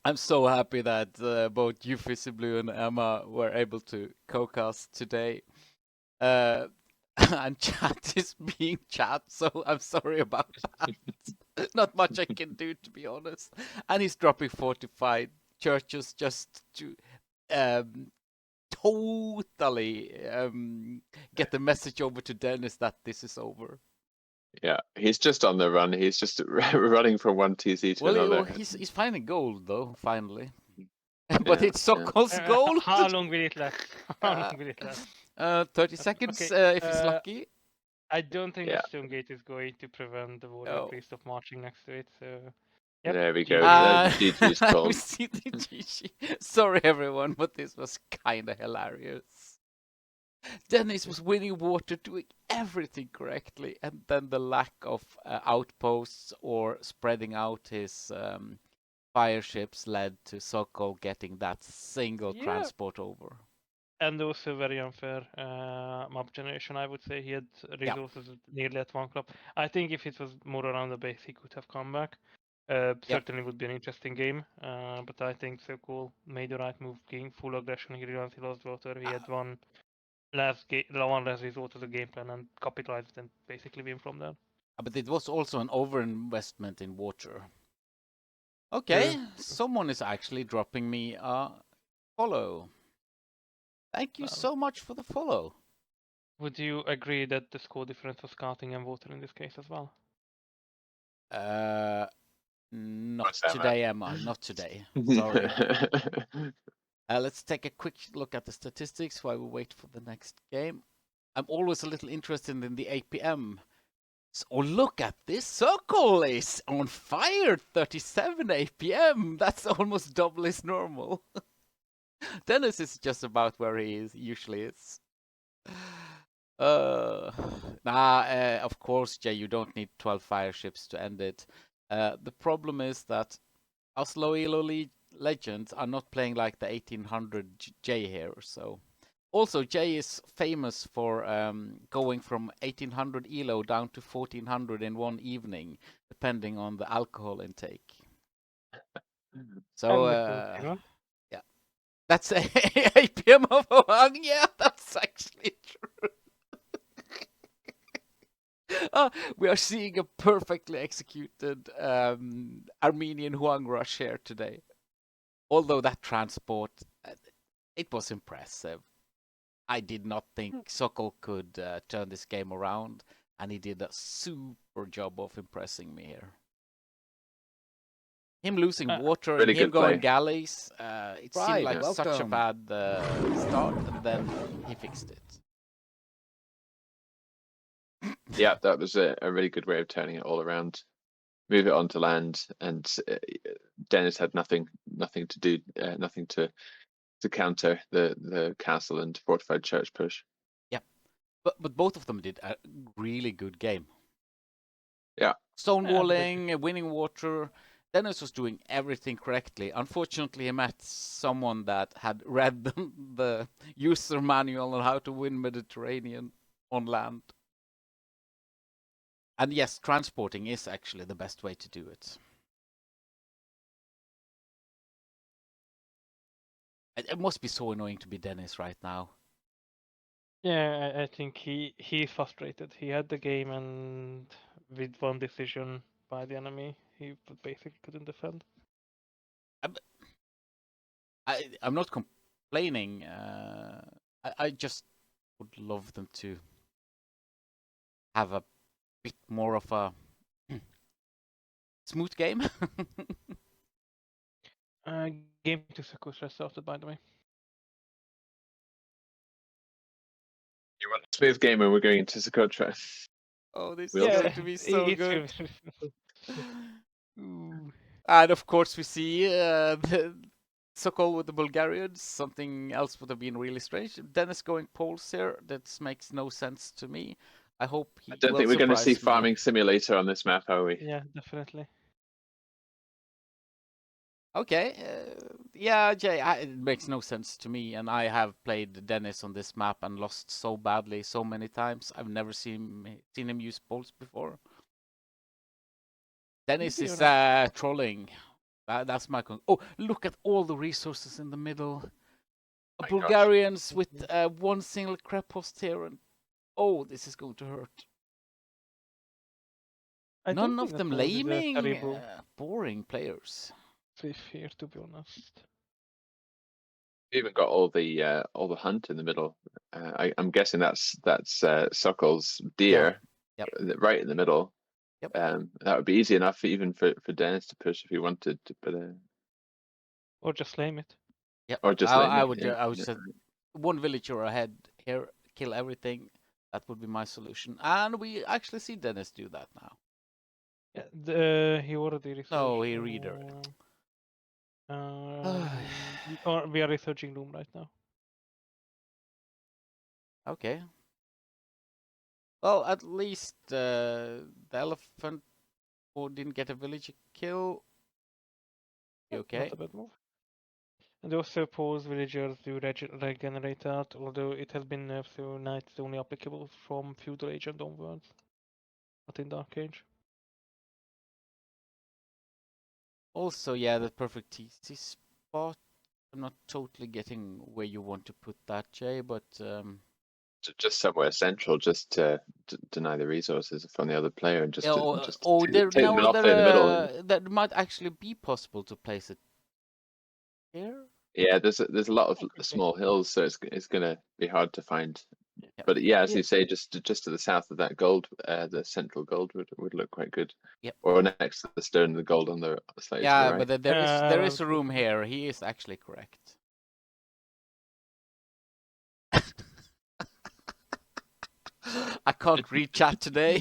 Speaker 1: I'm so happy that both you, Blue, and Emma were able to co-cast today. And chat is being chat, so I'm sorry about that. Not much I can do, to be honest. And he's dropping fortified churches just to totally get the message over to Dennis that this is over.
Speaker 5: Yeah, he's just on the run. He's just running from one TC to
Speaker 1: Well,
Speaker 5: another.
Speaker 1: he's finding gold though, finally. But
Speaker 5: Yeah,
Speaker 1: it's Sokol's gold.
Speaker 4: How long will it last? How long will it last?
Speaker 1: 30 seconds
Speaker 4: Okay,
Speaker 1: if he's lucky.
Speaker 4: I don't think
Speaker 5: Yeah.
Speaker 4: the Stonegate is going to prevent the warrior
Speaker 1: Oh.
Speaker 4: priest of marching next to it. So, yep,
Speaker 5: There we go.
Speaker 4: GG.
Speaker 5: GG's
Speaker 1: We
Speaker 5: called.
Speaker 1: see the GG. Sorry everyone, but this was kind of hilarious. Dennis was winning water, doing everything correctly, and then the lack of outposts or spreading out his fire ships led to Sokol getting that single
Speaker 4: Yeah.
Speaker 1: transport over.
Speaker 4: And also very unfair mob generation, I would say. He had resources nearly at one club. I think if it was more around the base, he could have come back. Certainly would be an interesting game. But I think Sokol made the right move, being full aggression. He realized he lost water. He had one last resort to the game plan and capitalized and basically win from there.
Speaker 1: But it was also an overinvestment in water. Okay, someone is actually dropping me a follow. Thank you so much for the follow.
Speaker 4: Would you agree that the score difference was scouting and water in this case as well?
Speaker 1: Not
Speaker 5: What's that,
Speaker 1: today, Emma. Not today. Sorry. Let's take a quick look at the statistics while we wait for the next game. I'm always a little interested in the APM. So look at this. Sokol is on fire. 37 APM. That's almost double his normal. Dennis is just about where he usually is. Of course, Jay, you don't need 12 fire ships to end it. The problem is that us low legends are not playing like the 1800 Jay here. So, also Jay is famous for going from 1800 elo down to 1400 in one evening, depending on the alcohol intake. So, yeah, that's APM of Ohang. Yeah, that's actually true. We are seeing a perfectly executed Armenian Huang rush here today. Although that transport, it was impressive. I did not think Sokol could turn this game around, and he did a super job of impressing me here. Him losing water
Speaker 5: really
Speaker 1: and him
Speaker 5: good
Speaker 1: going
Speaker 5: play.
Speaker 1: galleys, it seemed like
Speaker 3: Right,
Speaker 1: such a
Speaker 3: welcome.
Speaker 1: bad start, and then he fixed it.
Speaker 5: Yeah, that was a really good way of turning it all around. Move it onto land, and Dennis had nothing to do, nothing to counter the castle and fortified church push.
Speaker 1: Yeah, but both of them did a really good game.
Speaker 5: Yeah.
Speaker 1: Stonewalling, winning water. Dennis was doing everything correctly. Unfortunately, he met someone that had read the user manual on how to win Mediterranean on land. And yes, transporting is actually the best way to do it. It must be so annoying to be Dennis right now.
Speaker 4: Yeah, I think he's frustrated. He had the game, and with one decision by the enemy, he basically couldn't defend.
Speaker 1: I'm not complaining. I just would love them to have a bit more of a smooth game.
Speaker 4: Game to Sokol just started, by the way.
Speaker 5: You want a smooth game when we're going into Socotra?
Speaker 1: Oh, this
Speaker 5: We'll
Speaker 1: is
Speaker 5: see.
Speaker 1: going to be so
Speaker 4: it's
Speaker 1: good.
Speaker 4: really- Ooh.
Speaker 1: And of course, we see the Sokol with the Bulgarians. Something else would have been really strange. Dennis going Poles here. That makes no sense to me. I hope he
Speaker 5: I don't
Speaker 1: will
Speaker 5: think we're going to see
Speaker 1: surprise me.
Speaker 5: Farming Simulator on this map, are we?
Speaker 4: Yeah, definitely.
Speaker 1: Okay, yeah, Jay, it makes no sense to me, and I have played Dennis on this map and lost so badly so many times. I've never seen him use bolts before. Dennis
Speaker 4: Maybe
Speaker 1: is
Speaker 4: you're not.
Speaker 1: trolling. That's my Oh, look at all the resources in the middle.
Speaker 5: My
Speaker 1: Bulgarians with one single crab post here, and oh, this is going to hurt.
Speaker 4: I
Speaker 1: None
Speaker 4: don't
Speaker 1: of
Speaker 4: think
Speaker 1: them
Speaker 4: that was a
Speaker 1: laming.
Speaker 4: terrible
Speaker 1: Boring players.
Speaker 4: safe here, to be honest.
Speaker 5: We even got all the hunt in the middle. I'm guessing that's Sokol's deer,
Speaker 1: Yep.
Speaker 5: right in the middle.
Speaker 1: Yep.
Speaker 5: That would be easy enough even for Dennis to push if he wanted to, but
Speaker 4: Or just lame it.
Speaker 1: Yep.
Speaker 5: or just
Speaker 1: I
Speaker 5: lane
Speaker 1: would.
Speaker 5: it.
Speaker 1: I would say one villager ahead here, kill everything. That would be my solution. And we actually see Dennis do that now.
Speaker 4: Yeah, he already researched.
Speaker 1: No, he redirected.
Speaker 4: We are researching Loom right now.
Speaker 1: Okay. Well, at least the elephant who didn't get a villager kill. You okay?
Speaker 4: Not a bad move. And also pause villagers do regenerate that, although it has been nerfed so now it's only applicable from Feudal Age and onwards. Not in Dark Age.
Speaker 1: Also, yeah, the perfect TC spot. I'm not totally getting where you want to put that, Jay, but
Speaker 5: Just somewhere central, just to deny the resources from the other player, and just
Speaker 1: there
Speaker 5: take them
Speaker 1: no
Speaker 5: off in the middle.
Speaker 1: that might actually be possible to place it here.
Speaker 5: Yeah, there's a lot of
Speaker 4: Okay.
Speaker 5: small hills, so it's gonna be hard to find.
Speaker 1: Yep.
Speaker 5: But yeah, as
Speaker 4: Yeah.
Speaker 5: you say, just to the south of that gold, the central gold would look quite good.
Speaker 1: Yep.
Speaker 5: Or next to the stone, the gold on the slightly to the
Speaker 1: Yeah,
Speaker 5: right.
Speaker 1: but there is a room
Speaker 4: absolutely.
Speaker 1: here. He is actually correct. I can't read chat today.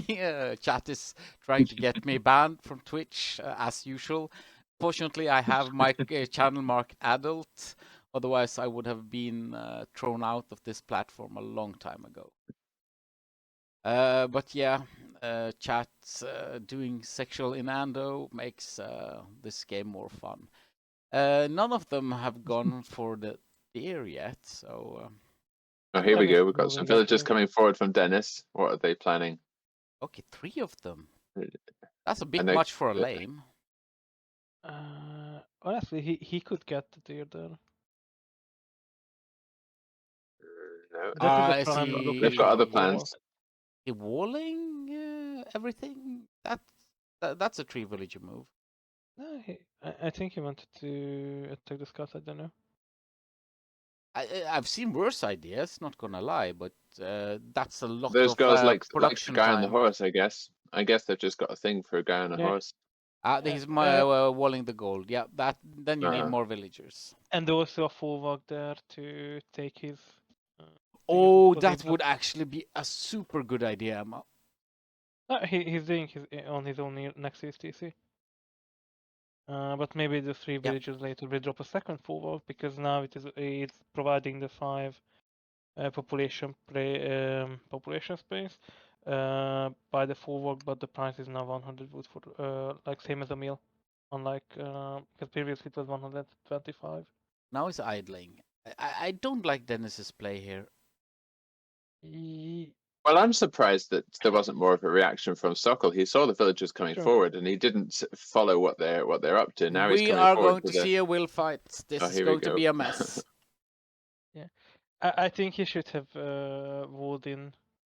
Speaker 1: Chat is trying to get me banned from Twitch as usual. Fortunately, I have my channel marked adult. Otherwise, I would have been thrown out of this platform a long time ago. But yeah, chat doing sexual innuendo makes this game more fun. None of them have gone for the deer yet, so.
Speaker 5: Oh, here we
Speaker 4: Dennis
Speaker 5: go. We've got
Speaker 4: moving
Speaker 5: some
Speaker 4: that
Speaker 5: villagers
Speaker 4: way.
Speaker 5: coming forward from Dennis. What are they planning?
Speaker 1: Okay, 3 of them.
Speaker 5: Uh,
Speaker 1: That's a bit
Speaker 5: and they-
Speaker 1: much for a lame.
Speaker 4: Honestly, he could get the deer there.
Speaker 5: No,
Speaker 4: That is
Speaker 1: Is
Speaker 4: a prime
Speaker 1: he-
Speaker 5: they've got
Speaker 4: location
Speaker 5: other
Speaker 4: for Warlock.
Speaker 5: plans.
Speaker 1: He walling everything? That's a 3 villager move.
Speaker 4: No, I think he wanted to attack the scouts. I don't know.
Speaker 1: I've seen worse ideas, not gonna lie, but that's a lot
Speaker 5: Those
Speaker 1: of
Speaker 5: guys like the
Speaker 1: production
Speaker 5: guy on the
Speaker 1: time.
Speaker 5: horse, I guess. I guess they've just got a thing for a guy on a
Speaker 4: Yeah.
Speaker 5: horse.
Speaker 1: He's
Speaker 4: Uh,
Speaker 1: walling the gold. Yeah, then you need
Speaker 5: Uh-huh.
Speaker 1: more villagers.
Speaker 4: And also a full walk there to take his.
Speaker 1: Oh,
Speaker 4: because
Speaker 1: that
Speaker 4: he's
Speaker 1: would actually be a super good idea, Emma.
Speaker 4: No, he's doing his on his own next to his TC. But maybe the 3 villages later will drop a second full walk because now it's providing the 5 population space by the full walk, but the price is now 100 wood for like same as a meal, unlike because previously it was 125.
Speaker 1: Now he's idling. I don't like Dennis's play here.
Speaker 5: Well, I'm surprised that there wasn't more of a reaction from Sokol. He saw the villagers coming
Speaker 4: Sure.
Speaker 5: forward, and he didn't follow what they're up to. Now he's
Speaker 1: We
Speaker 5: coming
Speaker 1: are
Speaker 5: forward
Speaker 1: going to see a will fight. This
Speaker 5: Oh,
Speaker 1: is
Speaker 5: here we
Speaker 1: going to
Speaker 5: go.
Speaker 1: be a mess.
Speaker 4: I think he should have walled in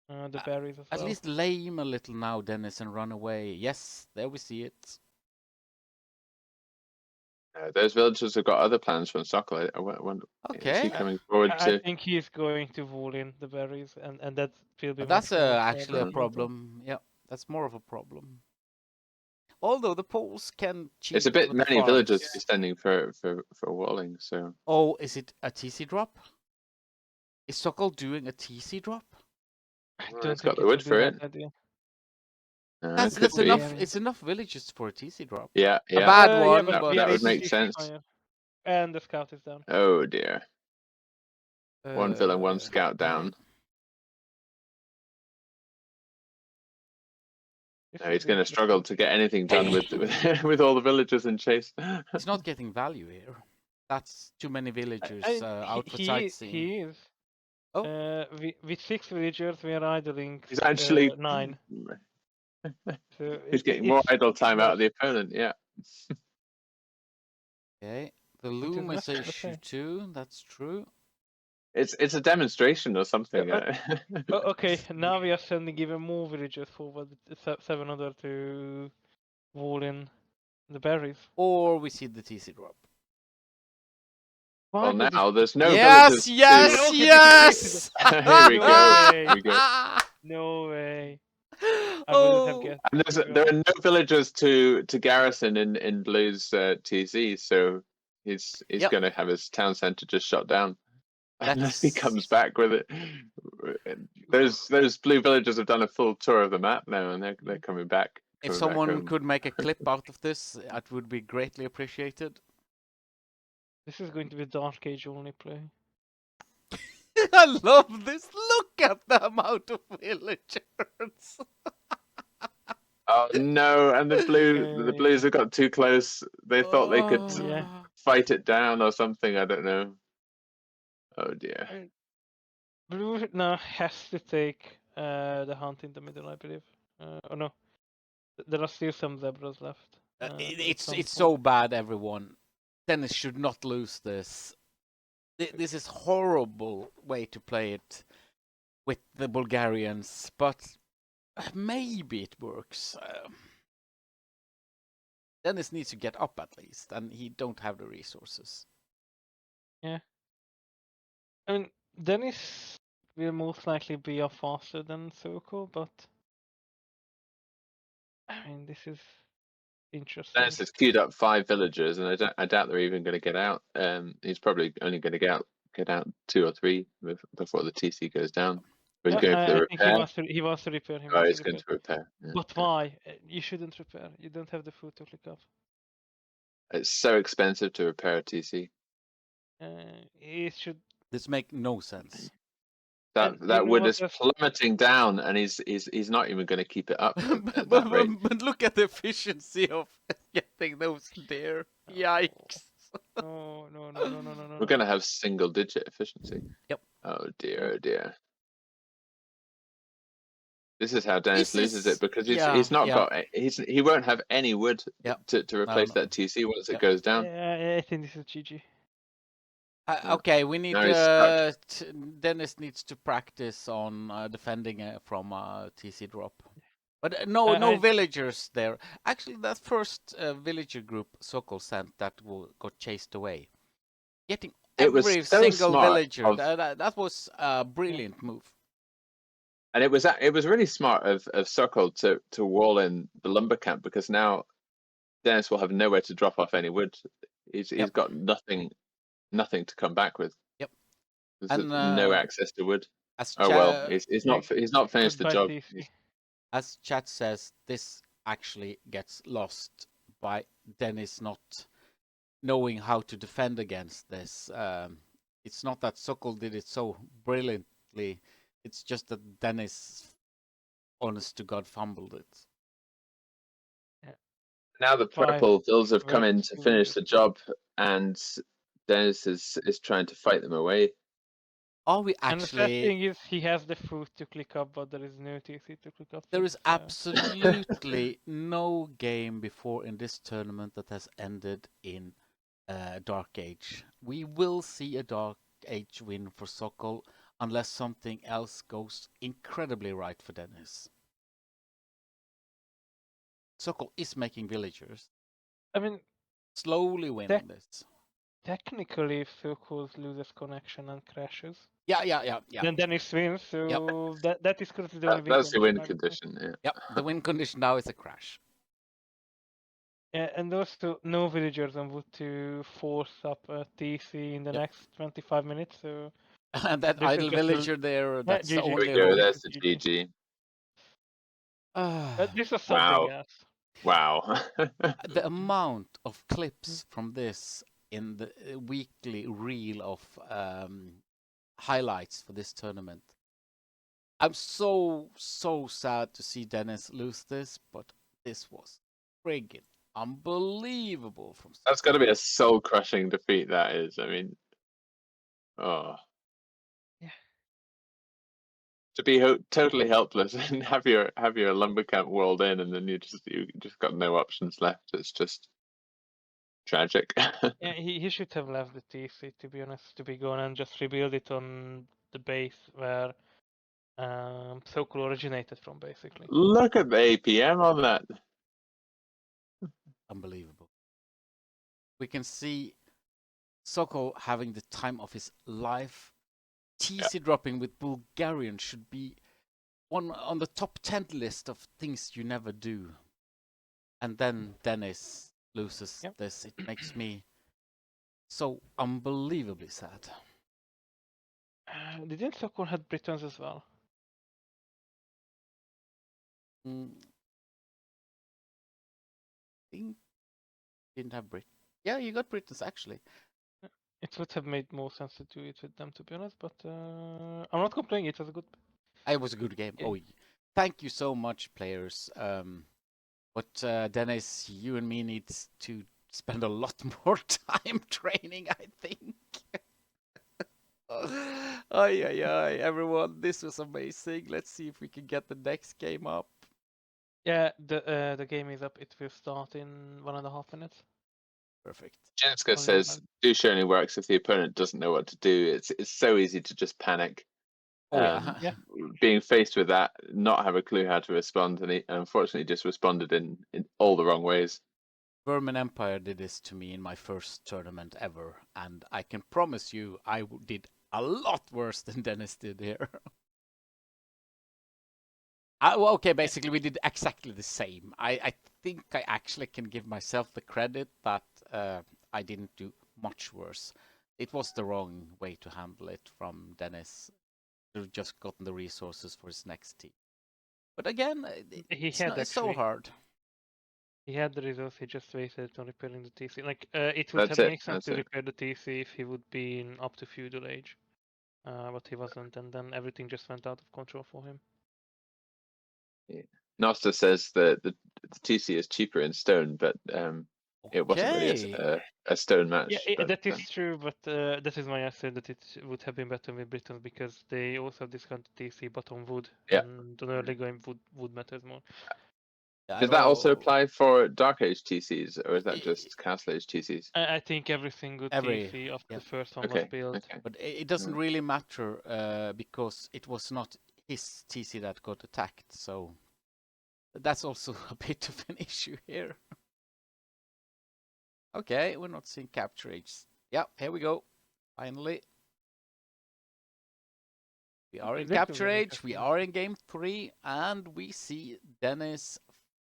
Speaker 4: the berries as
Speaker 1: At
Speaker 4: well.
Speaker 1: least lame a little now, Dennis, and run away. Yes, there we see it.
Speaker 5: Those villagers have got other plans from Sokol. I wonder, is
Speaker 1: Okay,
Speaker 5: he coming forward
Speaker 4: I
Speaker 5: to?
Speaker 4: think he's going to wall in the berries, and that will be
Speaker 1: that's
Speaker 4: much more
Speaker 1: actually a
Speaker 4: detrimental.
Speaker 1: problem. Yeah, that's more of a problem. Although the Poles can cheat
Speaker 5: It's a bit
Speaker 1: with the
Speaker 5: many villagers to
Speaker 1: farms.
Speaker 5: be standing for walling. So
Speaker 1: Oh, is it a TC drop? Is Sokol doing a TC drop?
Speaker 4: I
Speaker 5: well,
Speaker 4: don't
Speaker 5: it's got
Speaker 4: think
Speaker 5: the
Speaker 4: it
Speaker 5: wood
Speaker 4: would be
Speaker 5: for
Speaker 4: that
Speaker 5: it.
Speaker 4: idea.
Speaker 1: That's
Speaker 5: Could be.
Speaker 1: enough. It's enough villages for a TC drop.
Speaker 5: Yeah,
Speaker 1: A
Speaker 5: yeah.
Speaker 1: bad
Speaker 4: Yeah,
Speaker 1: one,
Speaker 4: but
Speaker 1: but
Speaker 4: we
Speaker 5: that
Speaker 4: are
Speaker 5: would make
Speaker 4: 86
Speaker 5: sense.
Speaker 4: fire. And the scout is down.
Speaker 5: Oh dear. One villain, one scout
Speaker 1: yeah.
Speaker 5: down.
Speaker 4: This
Speaker 5: No,
Speaker 4: is
Speaker 5: he's going to
Speaker 4: interesting.
Speaker 5: struggle to get anything done with all the villagers in chase.
Speaker 1: He's not getting value here. That's too many villagers
Speaker 4: And
Speaker 1: out for
Speaker 4: he
Speaker 1: sightseeing.
Speaker 4: is.
Speaker 1: Oh.
Speaker 4: With 6 villagers, we are idling
Speaker 5: He's actually
Speaker 4: 9. So
Speaker 5: he's getting more
Speaker 4: it's
Speaker 5: idle time out of
Speaker 4: close.
Speaker 5: the opponent. Yeah.
Speaker 1: Okay, the
Speaker 4: It is
Speaker 1: loom is
Speaker 4: not
Speaker 1: a issue
Speaker 4: okay.
Speaker 1: too. That's true.
Speaker 5: It's a demonstration or something.
Speaker 4: Okay, now we are sending even more villagers forward. 700 to wall in the berries.
Speaker 1: Or we see the TC drop.
Speaker 4: Why
Speaker 5: Well,
Speaker 4: did
Speaker 5: now
Speaker 4: this...
Speaker 5: there's no
Speaker 1: Yes,
Speaker 5: villagers.
Speaker 1: yes,
Speaker 4: Okay,
Speaker 1: yes!
Speaker 5: Here we go.
Speaker 4: way.
Speaker 5: Here we go.
Speaker 4: No way. I wouldn't have
Speaker 1: Oh,
Speaker 4: guessed.
Speaker 5: And there are no villagers to garrison in Blue's TZ, so he's
Speaker 1: Yep.
Speaker 5: going to have his town center just shut down unless he comes back with it. Those blue villagers have done a full tour of the map now, and they're coming back.
Speaker 1: if
Speaker 5: coming back
Speaker 1: someone
Speaker 5: home.
Speaker 1: could make a clip out of this, it would be greatly appreciated.
Speaker 4: This is going to be Dark Age only play.
Speaker 1: I love this. Look at the amount of villagers.
Speaker 5: Oh no! And the Blues have got too close. They thought they could
Speaker 4: Yeah.
Speaker 5: fight it down or something. I don't know. Oh dear.
Speaker 4: Blue now has to take the hunt in the middle, I believe. Oh no, there are still some zebras left.
Speaker 1: It's so bad, everyone. Dennis should not lose this. This is horrible way to play it with the Bulgarians, but maybe it works. Dennis needs to get up at least, and he don't have the resources.
Speaker 4: Yeah. I mean, Dennis will most likely be off faster than Sokol, but I mean, this is interesting.
Speaker 5: Dennis has queued up 5 villagers, and I doubt they're even going to get out. He's probably only going to get out 2 or 3 before the TC goes down. He's going for the
Speaker 4: I think
Speaker 5: repair.
Speaker 4: he wants to repair.
Speaker 5: Oh, he's going to repair. Yeah.
Speaker 4: But why? You shouldn't repair. You don't have the food to click up.
Speaker 5: It's so expensive to repair a TC.
Speaker 4: It should.
Speaker 1: This make no sense.
Speaker 5: That wood is plummeting down, and he's not even going to keep it up at that rate.
Speaker 1: But look at the efficiency of getting those there. Yikes.
Speaker 4: No.
Speaker 5: We're going to have single-digit efficiency.
Speaker 1: Yep.
Speaker 5: Oh dear, oh dear. This is how Dennis loses it, because he's not got he won't have any wood to replace that TC once it goes down.
Speaker 4: Yeah, I think this is GG.
Speaker 1: Okay, we need Dennis needs to practice on defending from TC drop. But no villagers there. Actually, that first villager group Sokol sent that got chased away. Getting every single villager. That was a brilliant move.
Speaker 5: And it was really smart of Sokol to wall in the lumber camp, because now Dennis will have nowhere to drop off any wood. He's got nothing to come back with.
Speaker 1: Yep.
Speaker 5: There's no access to wood. He's not finished the job.
Speaker 1: As chat says, this actually gets lost by Dennis not knowing how to defend against this. It's not that Sokol did it so brilliantly. It's just that Dennis, honest to God, fumbled it.
Speaker 5: Now the purple vills have come in to finish the job, and Dennis is trying to fight them away.
Speaker 1: Are we actually?
Speaker 4: And the sad thing is, he has the food to click up, but there is no TC to click up.
Speaker 1: There is absolutely no game before in this tournament that has ended in Dark Age. We will see a Dark Age win for Sokol unless something else goes incredibly right for Dennis. Sokol is making villagers.
Speaker 4: I mean,
Speaker 1: slowly winning this.
Speaker 4: Technically, if Sokol loses connection and crashes,
Speaker 1: yeah.
Speaker 4: then Dennis wins. So that is considered the only win.
Speaker 5: That's the win condition. Yeah.
Speaker 1: Yep. The win condition now is a crash.
Speaker 4: Yeah, and also no villagers on wood to force up a TC in the
Speaker 1: Yep.
Speaker 4: next 25 minutes. So
Speaker 1: And that
Speaker 4: this is
Speaker 1: idle
Speaker 4: just a
Speaker 1: villager there,
Speaker 4: yeah,
Speaker 1: that's the
Speaker 4: GG.
Speaker 5: Here we
Speaker 1: only
Speaker 5: go.
Speaker 1: hope.
Speaker 5: There's the
Speaker 4: GG.
Speaker 5: GG.
Speaker 4: This is
Speaker 5: Wow.
Speaker 4: something else.
Speaker 5: Wow.
Speaker 1: The amount of clips from this in the weekly reel of highlights for this tournament. I'm so sad to see Dennis lose this, but this was friggin' unbelievable from
Speaker 5: That's got to be a soul crushing defeat. That is. I mean, oh.
Speaker 4: Yeah.
Speaker 5: To be totally helpless and have your lumber camp walled in, and then you just got no options left. It's just tragic.
Speaker 4: Yeah, he should have left the TC, to be honest, to be gone and just rebuild it on the base where Sokol originated from, basically.
Speaker 5: Look at the APM on that.
Speaker 1: unbelievable. We can see Sokol having the time of his life. TC dropping with Bulgarian should be one on the top 10 list of things you never do. And then Dennis loses
Speaker 4: Yep.
Speaker 1: this. It makes me so unbelievably sad.
Speaker 4: Didn't Sokol had Britons as well?
Speaker 1: Think didn't have Brit. Yeah, you got Britons actually.
Speaker 4: It would have made more sense to do it with them, to be honest, but I'm not complaining. It was a good.
Speaker 1: It was a good game.
Speaker 4: Yeah.
Speaker 1: Oh, thank you so much, players. But Dennis, you and me need to spend a lot more time training, I think. Ay, everyone, this was amazing. Let's see if we can get the next game up.
Speaker 4: Yeah, the game is up. It will start in 1.5 minutes.
Speaker 1: Perfect.
Speaker 5: Jenska says, "Do only works if the opponent doesn't know what to do." It's so easy to just panic.
Speaker 1: Oh yeah.
Speaker 4: Yeah.
Speaker 5: Being faced with that, not have a clue how to respond, and he unfortunately just responded in all the wrong ways.
Speaker 1: Vermin Empire did this to me in my first tournament ever, and I can promise you I did a lot worse than Dennis did here. Well, okay, basically we did exactly the same. I think I actually can give myself the credit that I didn't do much worse. It was the wrong way to handle it from Dennis. Should have just gotten the resources for his next team. But again, it's so hard.
Speaker 4: He had the resource. He just waited on repairing the TC. Like it would
Speaker 5: That's
Speaker 4: have
Speaker 5: it.
Speaker 4: made sense
Speaker 5: That's
Speaker 4: to
Speaker 5: it.
Speaker 4: repair the TC if he would be in up to feudal age, but he wasn't, and then everything just went out of control for him.
Speaker 5: Nosta says that the TC is cheaper in stone, but it wasn't really a stone match.
Speaker 4: Yeah,
Speaker 5: but,
Speaker 4: that is true, but that is why I said that it would have been better with Britons because they also have discounted TC but on wood,
Speaker 5: Yeah.
Speaker 4: and on early game wood matters more.
Speaker 5: Does that also apply for Dark Age TCs, or is that just Castle Age TCs?
Speaker 4: I think every single TC after the first one was built.
Speaker 5: Okay.
Speaker 1: But it doesn't really matter because it was not his TC that got attacked, so that's also a bit of an issue here. Okay, we're not seeing capture age. Yeah, here we go. Finally. We are in capture age, we are in game 3, and we see Dennis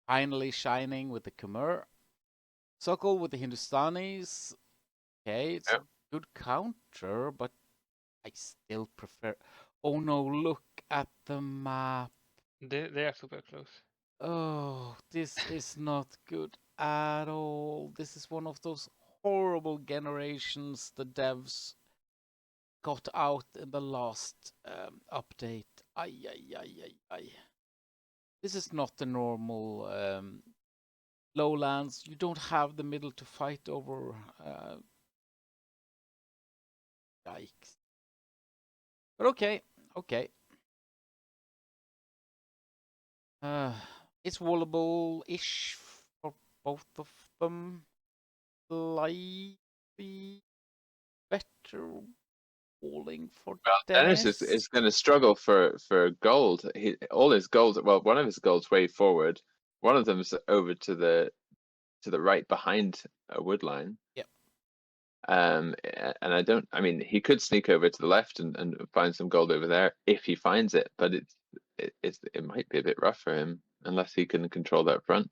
Speaker 1: finally shining with the Khmer. Sokol with the Hindustanis. Okay, it's a good counter, but I still prefer... Oh no, look at the map.
Speaker 4: They are super close.
Speaker 1: Oh, this is not good at all. This is one of those horrible generations the devs got out in the last update. Ay. This is not the normal lowlands. You don't have the middle to fight over. Yikes. But okay. It's wallable-ish for both of them. Slightly better walling for Dennis.
Speaker 5: Dennis is going to struggle for gold. All his golds. Well, one of his golds way forward. One of them's over to the right behind a wood line.
Speaker 1: Yep.
Speaker 5: And I mean, he could sneak over to the left and find some gold over there if he finds it, but it might be a bit rough for him unless he can control that front.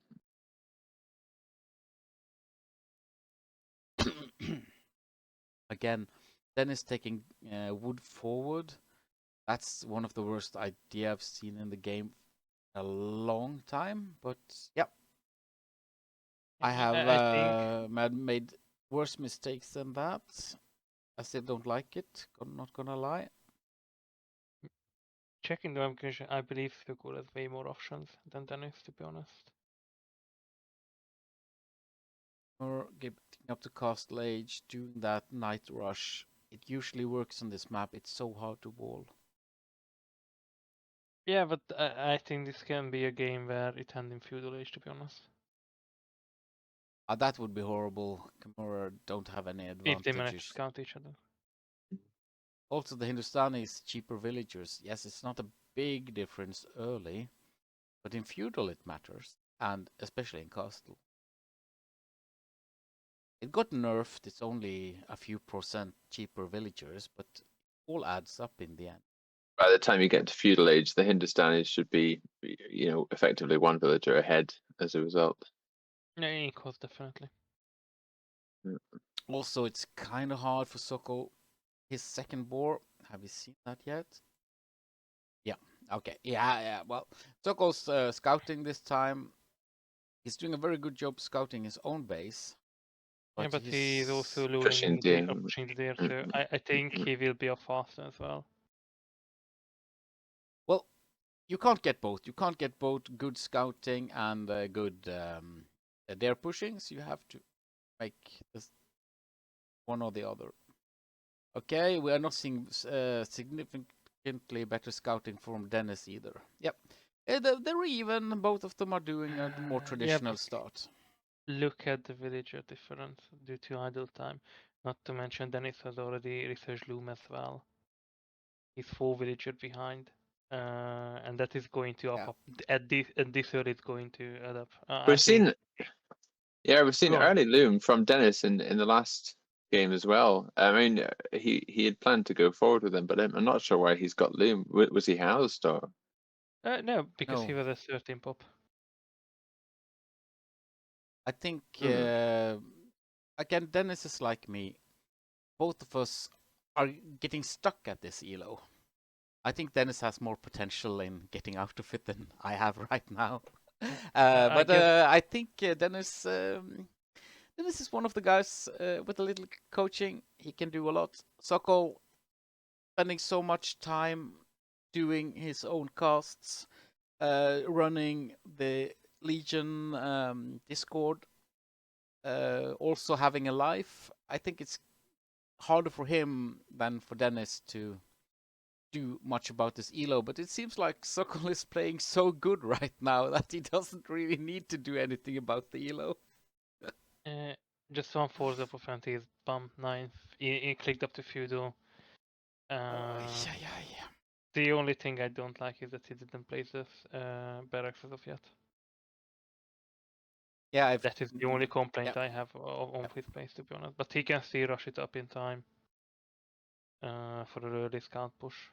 Speaker 1: Again, Dennis taking wood forward. That's one of the worst idea I've seen in the game a long time. But yeah, I have
Speaker 4: I think
Speaker 1: made worse mistakes than that. I still don't like it. I'm not gonna lie.
Speaker 4: checking the application, I believe Sokol has way more options than Dennis, to be honest.
Speaker 1: Or getting up to Castle Age, doing that night rush. It usually works on this map. It's so hard to wall.
Speaker 4: Yeah, but I think this can be a game where it ends in Feudal Age, to be honest.
Speaker 1: That would be horrible. Kimura don't have any
Speaker 4: If they manage to
Speaker 1: advantages.
Speaker 4: scout each other.
Speaker 1: Also, the Hindustanis cheaper villagers. Yes, it's not a big difference early, but in feudal it matters, and especially in castle. It got nerfed. It's only a few % cheaper villagers, but all adds up in the end.
Speaker 5: By the time you get to feudal age, the Hindustanis should be, effectively one villager ahead as a result.
Speaker 4: Yeah, in cost, definitely.
Speaker 1: Also, it's kind of hard for Sokol. His second boar. Have you seen that yet? Yeah. Okay. Yeah. Well, Sokol's scouting this time. He's doing a very good job scouting his own base.
Speaker 4: Yeah, but he's also
Speaker 5: pushing
Speaker 4: luring
Speaker 5: the-
Speaker 4: pushing there, so I think he will be off faster as well.
Speaker 1: Well, you can't get both. You can't get both good scouting and good dare pushing. So you have to make this one or the other. Okay, we are not seeing significantly better scouting from Dennis either. Yep, they're even. Both of them are doing a more traditional
Speaker 4: but
Speaker 1: start.
Speaker 4: Look at the villager difference due to idle time. Not to mention Dennis has already researched Loom as well. He's 4 villager behind. And that is going to up at this early it's going to add up.
Speaker 5: We've seen
Speaker 4: Go on.
Speaker 5: early loom from Dennis in the last game as well. I mean, he had planned to go forward with him, but I'm not sure why he's got loom. Was he housed or?
Speaker 4: No, because he
Speaker 1: No.
Speaker 4: was a 13 pop.
Speaker 1: I think again, Dennis is like me. Both of us are getting stuck at this elo. I think Dennis has more potential in getting out of it than I have right now. I think Dennis is one of the guys with a little coaching. He can do a lot. Sokol spending so much time doing his own casts, running the Legion Discord, also having a life. I think it's harder for him than for Dennis to do much about this elo, but it seems like Sokol is playing so good right now that he doesn't really need to do anything about the elo.
Speaker 4: Just one force of offense is bump 9. He clicked up to feudal. The only thing I don't like is that he didn't place this barracks as of yet.
Speaker 1: Yeah,
Speaker 4: that is the only complaint I have on his place, to be honest. But he can still rush it up in time for the early scout push.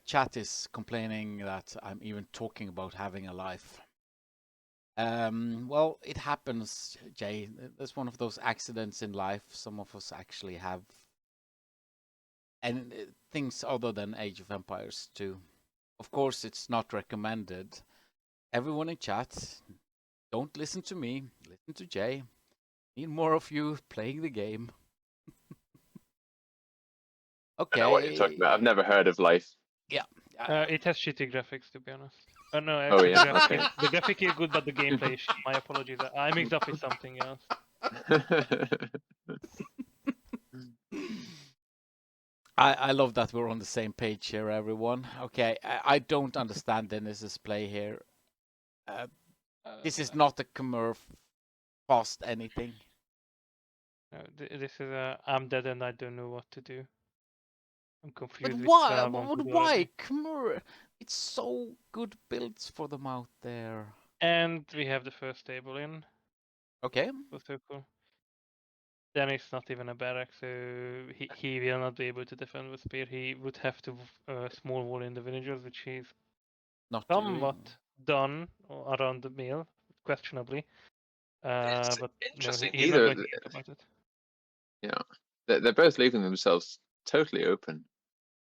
Speaker 1: Chat is complaining that I'm even talking about having a life. Well, it happens, Jay. There's one of those accidents in life. Some of us actually have, and things other than Age of Empires too. Of course, it's not recommended. Everyone in chat, don't listen to me. Listen to Jay. Need more of you playing the game. Okay.
Speaker 5: I know what you're talking about. I've never heard of life.
Speaker 1: Yeah.
Speaker 4: It has shitty graphics, to be honest. No,
Speaker 5: Oh,
Speaker 4: actually,
Speaker 5: yeah.
Speaker 4: the graphic is good, but the gameplay is shit. My apologies. I mixed up with something else.
Speaker 1: I love that we're on the same page here, everyone. Okay, I don't understand Dennis's play here. This is not a Khmer fast anything.
Speaker 4: No, this is I'm dead and I don't know what to do. I'm confused.
Speaker 1: But
Speaker 4: with
Speaker 1: why?
Speaker 4: 12 on good
Speaker 1: Why
Speaker 4: already.
Speaker 1: Khmer? It's so good builds for them out there.
Speaker 4: And we have the first table in.
Speaker 1: Okay.
Speaker 4: For Sokol. Then it's not even a barrack, so he will not be able to defend with spear. He would have to small wall in the villagers, which he's
Speaker 1: Not
Speaker 4: somewhat
Speaker 1: doing.
Speaker 4: done around the mill, questionably.
Speaker 5: It's
Speaker 4: But
Speaker 5: interesting
Speaker 4: he's not
Speaker 5: either.
Speaker 4: going to think about it.
Speaker 5: Yeah, they're both leaving themselves totally open.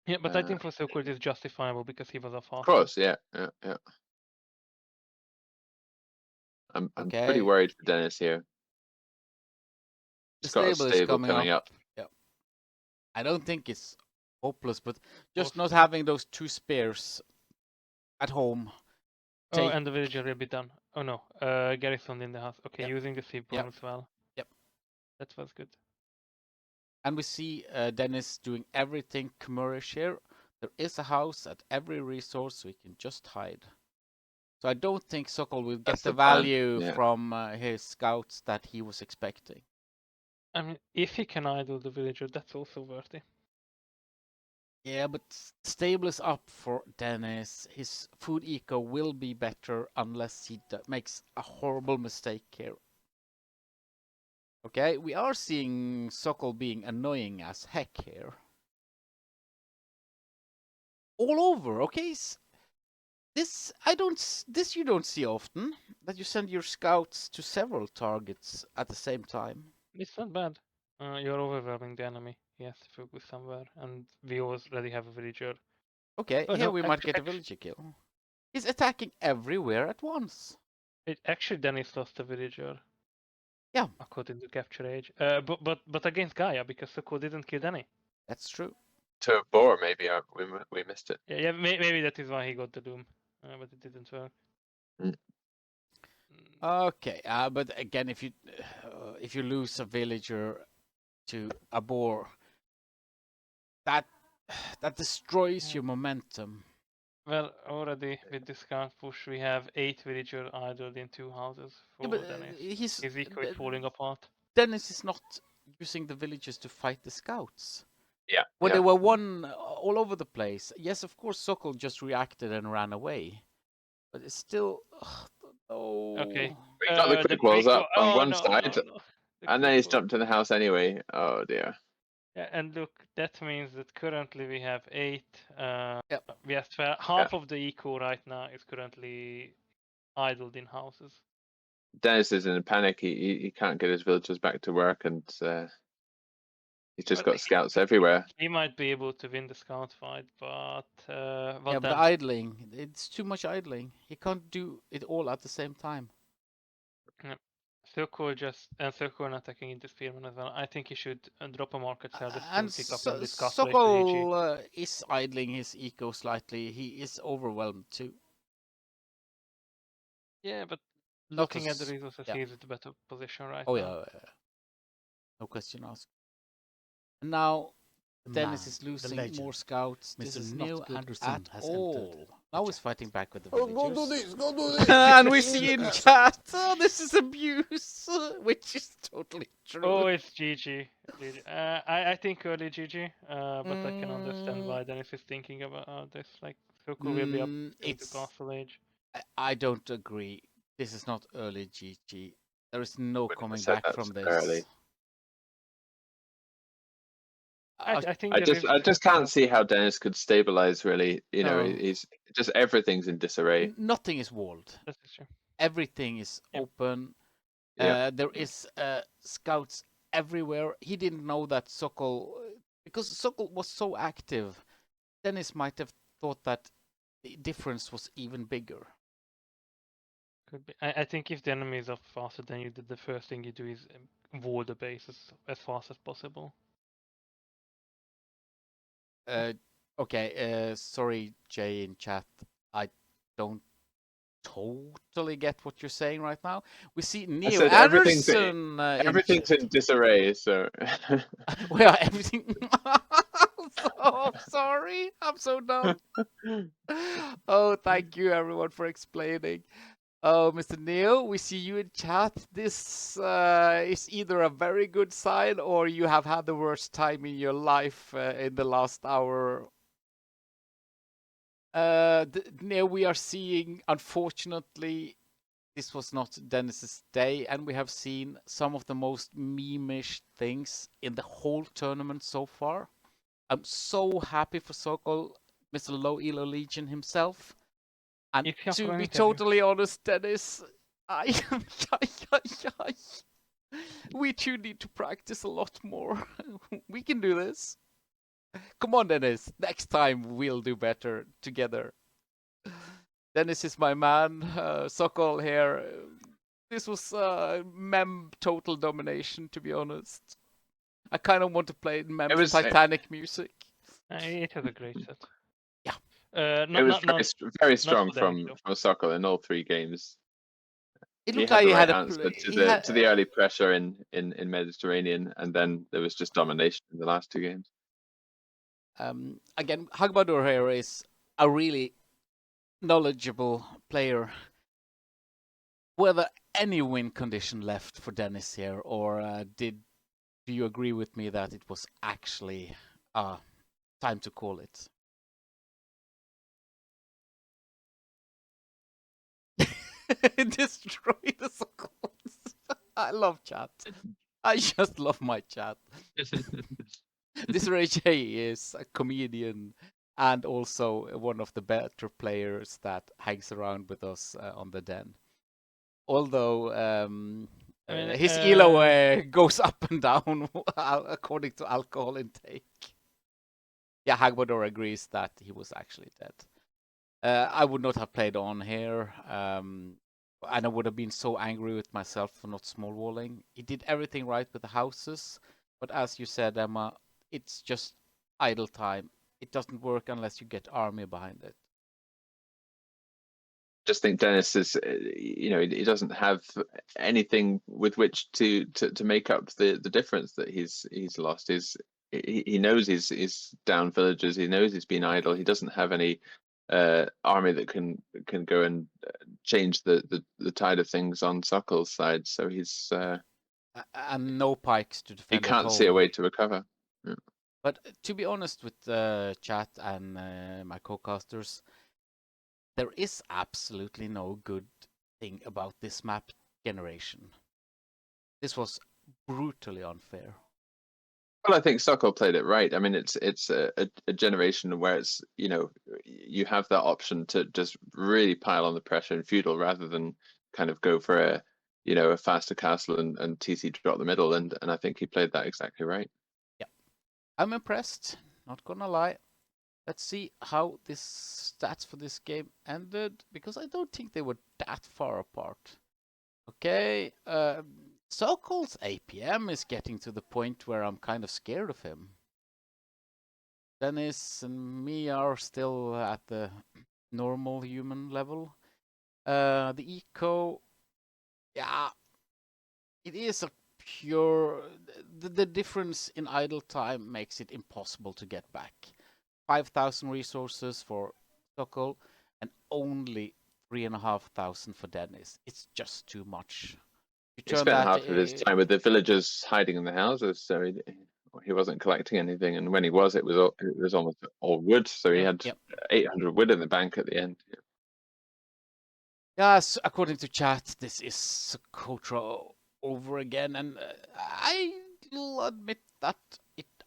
Speaker 4: Yeah, but I think for Sokol it is justifiable because he was a
Speaker 5: Of
Speaker 4: fast.
Speaker 5: course, yeah. I'm pretty
Speaker 1: Okay.
Speaker 5: worried for Dennis here.
Speaker 1: The
Speaker 5: He's got a
Speaker 1: stable is
Speaker 5: stable coming up.
Speaker 1: Yep. I don't think it's hopeless, but just
Speaker 4: Mostly.
Speaker 1: not having those 2 spears at home.
Speaker 4: Oh,
Speaker 1: Take-
Speaker 4: and the villager will be done. Oh no, garrison in the house. Okay,
Speaker 1: Yep.
Speaker 4: using the sieve
Speaker 1: Yep.
Speaker 4: bomb as well.
Speaker 1: Yep.
Speaker 4: That was good.
Speaker 1: And we see Dennis doing everything Khmurish here. There is a house at every resource, so he can just hide. So I don't think Sokol will get
Speaker 5: That's
Speaker 1: the
Speaker 5: the plan,
Speaker 1: value
Speaker 5: yeah.
Speaker 1: from his scouts that he was expecting.
Speaker 4: I mean, if he can idle the villager, that's also worthy.
Speaker 1: Yeah, but stable is up for Dennis. His food eco will be better unless he makes a horrible mistake here. Okay, we are seeing Sokol being annoying as heck here. All over, okay? This you don't see often, that you send your scouts to several targets at the same time.
Speaker 4: It's not bad. You're overwhelming the enemy. He has to focus somewhere, and we already have a villager.
Speaker 1: Okay,
Speaker 4: Oh,
Speaker 1: here
Speaker 4: no,
Speaker 1: we might get a villager kill. He's attacking everywhere at once.
Speaker 4: Actually, Dennis lost the villager.
Speaker 1: Yeah.
Speaker 4: According to capture age. But against Gaia, because Sokol didn't kill Danny.
Speaker 1: That's true.
Speaker 5: To a boar, maybe we missed it.
Speaker 4: Yeah, maybe that is why he got the doom, but it didn't work.
Speaker 1: Okay, but again, if you lose a villager to a boar, that destroys your momentum.
Speaker 4: Well, already with this count push, we have 8 villagers idled in 2 houses for
Speaker 1: Yeah, but
Speaker 4: Dennis.
Speaker 1: his
Speaker 4: eco is falling apart.
Speaker 1: Dennis is not using the villagers to fight the scouts.
Speaker 5: Yeah.
Speaker 1: When they were one all over the place. Yes, of course, Sokol just reacted and ran away, but it's still. Oh.
Speaker 4: Okay.
Speaker 5: We got the quick walls up on one side,
Speaker 4: no.
Speaker 5: and then he's jumped in the house anyway. Oh dear.
Speaker 4: Yeah, and look, that means that currently we have 8.
Speaker 1: Yep.
Speaker 4: We have 12. Half of the eco right now is currently idled in houses.
Speaker 5: Dennis is in a panic. He can't get his villagers back to work, and he's just got scouts everywhere.
Speaker 4: He might be able to win the scout fight, but
Speaker 1: yeah, but the idling, it's too much idling. He can't do it all at the same time.
Speaker 4: Sokol not attacking into Spearman as well. I think he should drop a market sell just
Speaker 1: and
Speaker 4: to pick up in this
Speaker 1: Sokol is idling his eco slightly. He is overwhelmed too.
Speaker 4: Yeah, but looking at the resources, he's in a better position right now.
Speaker 1: Yeah. No question asked. And now Dennis is losing more scouts. This is not good at all. Now he's fighting back with the villagers.
Speaker 2: Go do this, go do this.
Speaker 1: And we see in chat, this is abuse, which is totally true.
Speaker 4: Oh, it's GG. I think early GG, but I can understand why Dennis is thinking about this. Like, Sokol will be up into Castle Age.
Speaker 1: I don't agree. This is not early GG. There is no coming back from this.
Speaker 5: Early.
Speaker 4: I think
Speaker 5: I just can't see how Dennis could stabilize. Really, he's just everything's in disarray.
Speaker 1: Nothing is walled.
Speaker 4: That's true.
Speaker 1: Everything is open. There is scouts everywhere. He didn't know that Sokol, because Sokol was so active. Dennis might have thought that the difference was even bigger.
Speaker 4: Could be. I think if the enemy is up faster than you, the first thing you do is wall the base as fast as possible.
Speaker 1: Okay, sorry, Jay in chat. I don't totally get what you're saying right now. We see Neo Anderson.
Speaker 5: Everything's in disarray, so.
Speaker 1: Well, everything. Oh, sorry. I'm so dumb. Oh, thank you, everyone, for explaining. Oh, Mr. Neil, we see you in chat. This is either a very good sign or you have had the worst time in your life in the last hour. Neil, we are seeing, unfortunately, this was not Dennis's day, and we have seen some of the most meme-ish things in the whole tournament so far. I'm so happy for Sokol, Mr. Low Elo Legion himself. And to be totally honest, Dennis, We two need to practice a lot more. We can do this. Come on, Dennis. Next time we'll do better together. Dennis is my man. Sokol here. This was mem total domination, to be honest. I kind of want to play Mem's
Speaker 5: was-
Speaker 1: Titanic music.
Speaker 4: It has a great set.
Speaker 1: Yeah.
Speaker 4: Not,
Speaker 5: It was
Speaker 4: not,
Speaker 5: very strong
Speaker 4: for Dennis,
Speaker 5: from Sokol in all 3 games.
Speaker 1: It
Speaker 5: He
Speaker 1: looked
Speaker 5: had
Speaker 1: like
Speaker 5: the
Speaker 1: he
Speaker 5: right
Speaker 1: had a
Speaker 5: answer to
Speaker 1: he
Speaker 5: the
Speaker 1: had,
Speaker 5: to the early pressure in Mediterranean, and then there was just domination in the last 2 games.
Speaker 1: Again, Hagbadur here is a really knowledgeable player. Were there any win condition left for Dennis here, or do you agree with me that it was actually time to call it? Destroy the Sokols. I love chat. I just love my chat. This Ray J is a comedian and also one of the better players that hangs around with us on the Den. Although his elo goes up and down according to alcohol intake. Yeah, Hagbador agrees that he was actually dead. I would not have played on here, and I would have been so angry with myself for not small walling. He did everything right with the houses, but as you said, Emma, it's just idle time. It doesn't work unless you get army behind it.
Speaker 5: Just think Dennis is, he doesn't have anything with which to make up the difference that he's lost. He knows he's down villagers. He knows he's been idle. He doesn't have any army that can go and change the tide of things on Sokol's side. So he's
Speaker 1: and no pikes to defend.
Speaker 5: He can't see a way to recover. Yeah.
Speaker 1: But to be honest with chat and my co-casters, there is absolutely no good thing about this map generation. This was brutally unfair.
Speaker 5: Well, I think Sokol played it right. I mean, it's a generation where it's, you have that option to just really pile on the pressure in feudal rather than kind of go for a faster castle and TC drop the middle, and I think he played that exactly right.
Speaker 1: Yeah, I'm impressed. Not gonna lie. Let's see how this stats for this game ended, because I don't think they were that far apart. Okay, Sokol's APM is getting to the point where I'm kind of scared of him. Dennis and me are still at the normal human level. The eco, yeah, it is a pure. The difference in idle time makes it impossible to get back. 5,000 resources for Sokol and only 3,500 for Dennis. It's just too much.
Speaker 5: He spent half of his time with the villagers hiding in the houses, so he wasn't collecting anything. And when he was, it was almost all wood. So he had 800 wood in the bank at the end.
Speaker 1: Yes, according to chat, this is Sokotra over again, and I'll admit that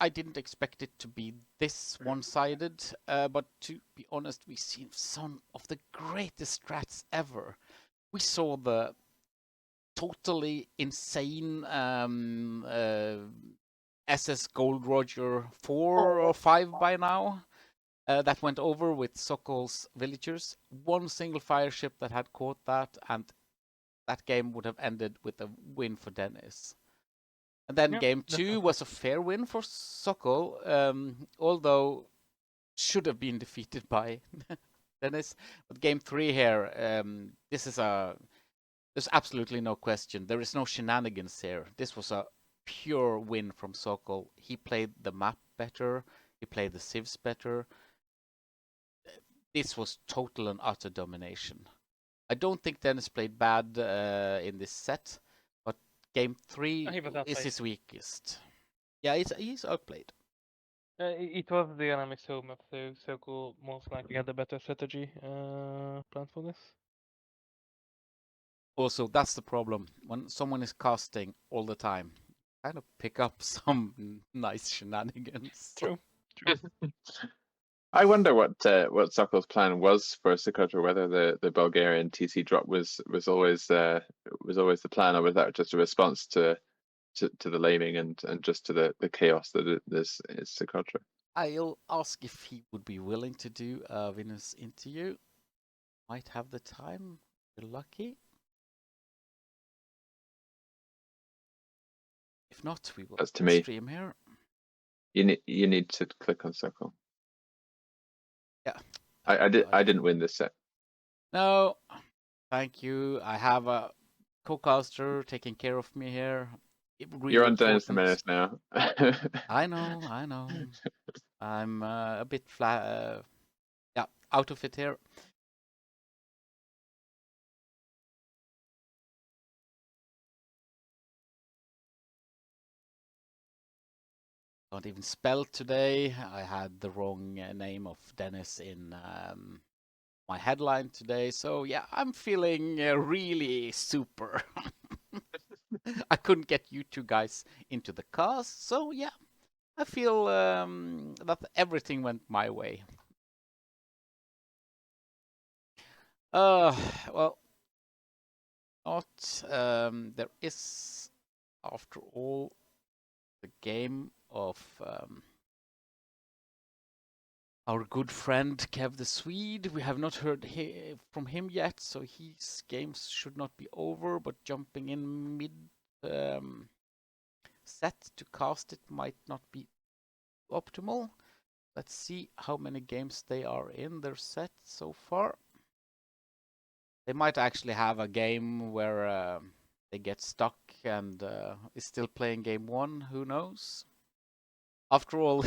Speaker 1: I didn't expect it to be this one-sided, but to be honest, we've seen some of the greatest strats ever. We saw the totally insane SS Gold Roger 4 or 5 by now that went over with Sokol's villagers. One single fire ship that had caught that, and that game would have ended with a win for Dennis. And then game 2 was a fair win for Sokol, although should have been defeated by Dennis. But game 3 here, there's absolutely no question. There is no shenanigans here. This was a pure win from Sokol. He played the map better. He played the civs better. This was total and utter domination. I don't think Dennis played bad in this set, but game 3 is his weakest. Yeah, he's outplayed.
Speaker 4: It was the dynamics home map, so Sokol most likely had a better strategy planned for this.
Speaker 1: Also, that's the problem. When someone is casting all the time, kind of pick up some nice shenanigans.
Speaker 4: True.
Speaker 5: I wonder what Sokol's plan was for Sokotra, whether the Bulgarian TC drop was always the plan, or was that just a response to to the laming and just to the chaos that is Socotra.
Speaker 1: I'll ask if he would be willing to do a Venus interview. Might have the time. You're lucky. If not, we will
Speaker 5: That's to me.
Speaker 1: stream here.
Speaker 5: You need to click on Sokol.
Speaker 1: Yeah.
Speaker 5: I didn't win this set.
Speaker 1: No, thank you. I have a co-caster taking care of me here. Really
Speaker 5: You're on
Speaker 1: important.
Speaker 5: DennisTheMenace now.
Speaker 1: I know. I'm a bit flat. Yeah, out of it here. Can't even spell today. I had the wrong name of Dennis in my headline today. So yeah, I'm feeling really super. I couldn't get you two guys into the cast. So yeah, I feel that everything went my way. Well, not. There is, after all, the game of our good friend Kev the Swede. We have not heard from him yet, so his games should not be over. But jumping in mid set to cast it might not be optimal. Let's see how many games they are in their set so far. They might actually have a game where they get stuck and is still playing game one. Who knows? After all,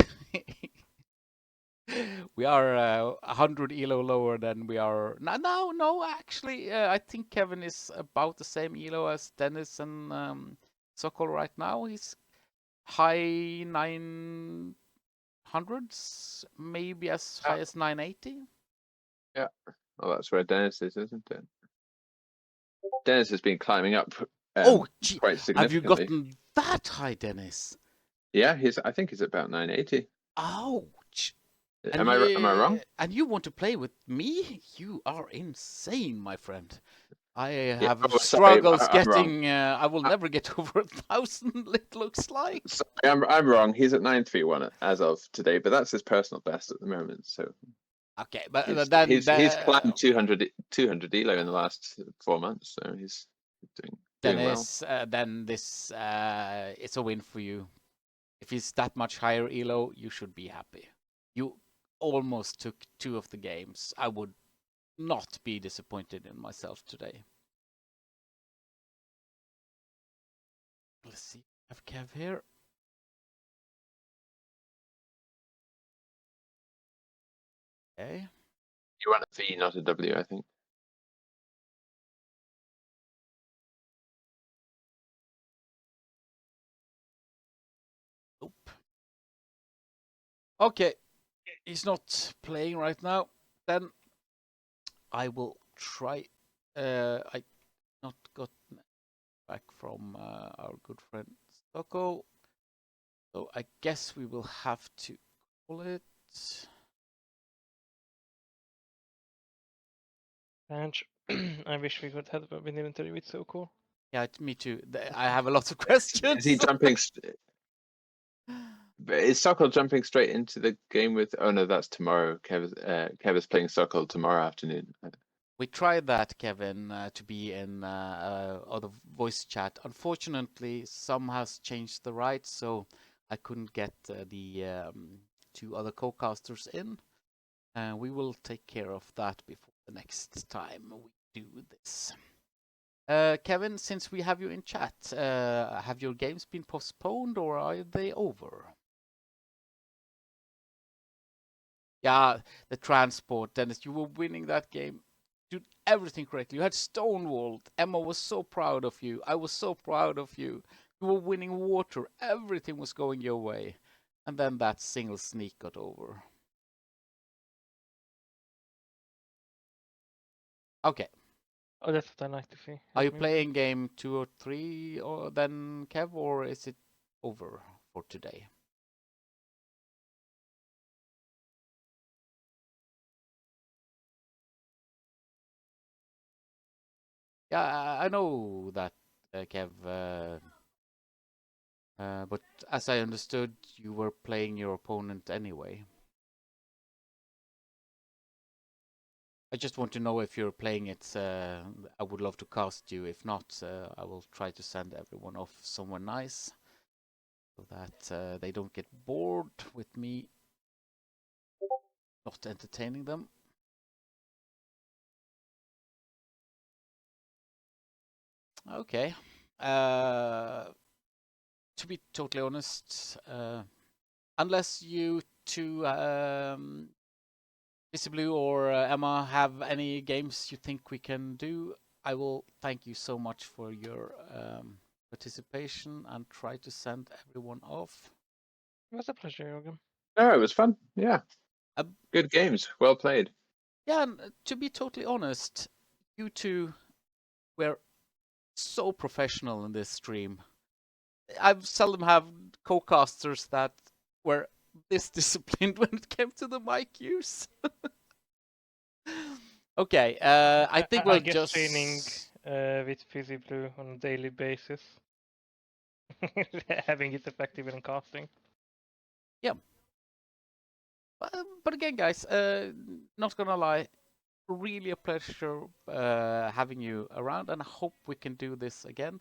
Speaker 1: we are 100 elo lower than we are. No, actually, I think Kevin is about the same elo as Dennis and Sokol right now. He's high 900s, maybe as high as 980.
Speaker 5: Yeah, well, that's where Dennis is, isn't it? Dennis has been climbing up
Speaker 1: Oh, gee,
Speaker 5: quite
Speaker 1: have you
Speaker 5: significantly.
Speaker 1: gotten that high, Dennis?
Speaker 5: Yeah, I think he's about 980.
Speaker 1: Ouch!
Speaker 5: Am I wrong?
Speaker 1: And you want to play with me? You are insane, my friend. I
Speaker 5: Yeah,
Speaker 1: have
Speaker 5: oh, sorry,
Speaker 1: struggles
Speaker 5: I'm wrong.
Speaker 1: getting. I will never get over 1,000. It looks like.
Speaker 5: Sorry, I'm wrong. He's at 931 as of today, but that's his personal best at the moment. So
Speaker 1: Okay, but
Speaker 5: he's climbed 200 elo in the last 4 months, so he's doing well.
Speaker 1: Dennis, then this it's a win for you. If he's that much higher elo, you should be happy. You almost took 2 of the games. I would not be disappointed in myself today. Let's see. I have Kev here. Okay.
Speaker 5: You want a V, not a W, I think.
Speaker 1: Nope. Okay. He's not playing right now. Then I will try. I not got back from our good friend Sokol. So I guess we will have to call it.
Speaker 4: And I wish we could have been in interview with Sokol.
Speaker 1: Yeah, me too. I have a lot of questions.
Speaker 5: Is he jumping? Is Sokol jumping straight into the game with? Oh no, that's tomorrow. Kev is playing Sokol tomorrow afternoon.
Speaker 1: We tried that, Kevin, to be in other voice chat. Unfortunately, some has changed the rights, so I couldn't get the 2 other co-casters in. We will take care of that before the next time we do this. Kevin, since we have you in chat, have your games been postponed or are they over? Yeah, the transport, Dennis, you were winning that game. You did everything correctly. You had stonewalled. Emma was so proud of you. I was so proud of you. You were winning water. Everything was going your way. And then that single sneak got over. Okay.
Speaker 4: Oh, that's what I like to see.
Speaker 1: Are you playing game 2 or 3 or then, Kev, or is it over for today? Yeah, I know that, Kev. But as I understood, you were playing your opponent anyway. I just want to know if you're playing it. I would love to cast you. If not, I will try to send everyone off somewhere nice so that they don't get bored with me not entertaining them. Okay. To be totally honest, unless you two, Mr. Blue or Emma, have any games you think we can do, I will thank you so much for your participation and try to send everyone off.
Speaker 4: It was a pleasure, Jürgen.
Speaker 5: No, it was fun. Yeah.
Speaker 1: Um,
Speaker 5: Good games. Well played.
Speaker 1: Yeah, and to be totally honest, you two were so professional in this stream. I've seldom had co-casters that were this disciplined when it came to the mic use. Okay, I think we'll
Speaker 4: I guess
Speaker 1: just
Speaker 4: training with Fizzy Blue on a daily basis. Having it effective in casting.
Speaker 1: But again, guys, not gonna lie, really a pleasure having you around, and I hope we can do this again.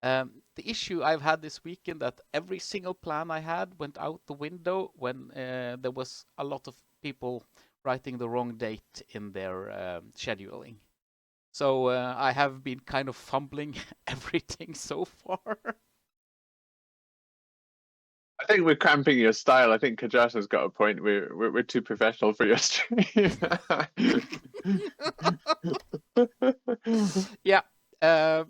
Speaker 1: The issue I've had this weekend that every single plan I had went out the window when there was a lot of people writing the wrong date in their scheduling. So I have been kind of fumbling everything so far.
Speaker 5: I think we're cramping your style. I think Kajata's got a point. We're too professional for your stream.
Speaker 1: Yeah. I'm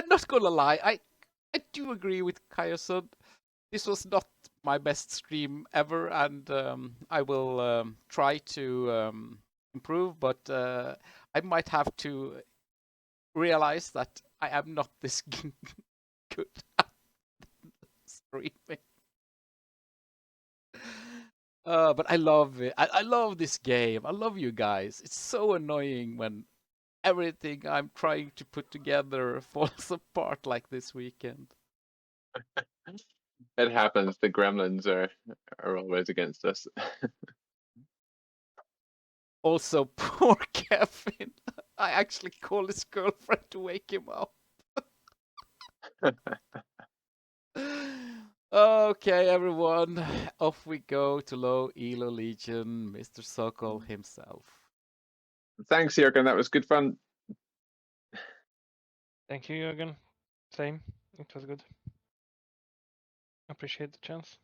Speaker 1: not gonna lie. I do agree with Kayasun. This was not my best stream ever, and I will try to improve. But I might have to realize that I am not this good at streaming. But I love it. I love this game. I love you guys. It's so annoying when everything I'm trying to put together falls apart like this weekend.
Speaker 5: It happens. The gremlins are always against us.
Speaker 1: Also, poor Kevin. I actually called his girlfriend to wake him up. Okay, everyone. Off we go to Low Elo Legion, Mr. Sokol himself.
Speaker 5: Thanks, Jürgen. That was good fun.
Speaker 4: Thank you, Jürgen. Same. It was good. Appreciate the chance.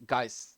Speaker 1: Guys,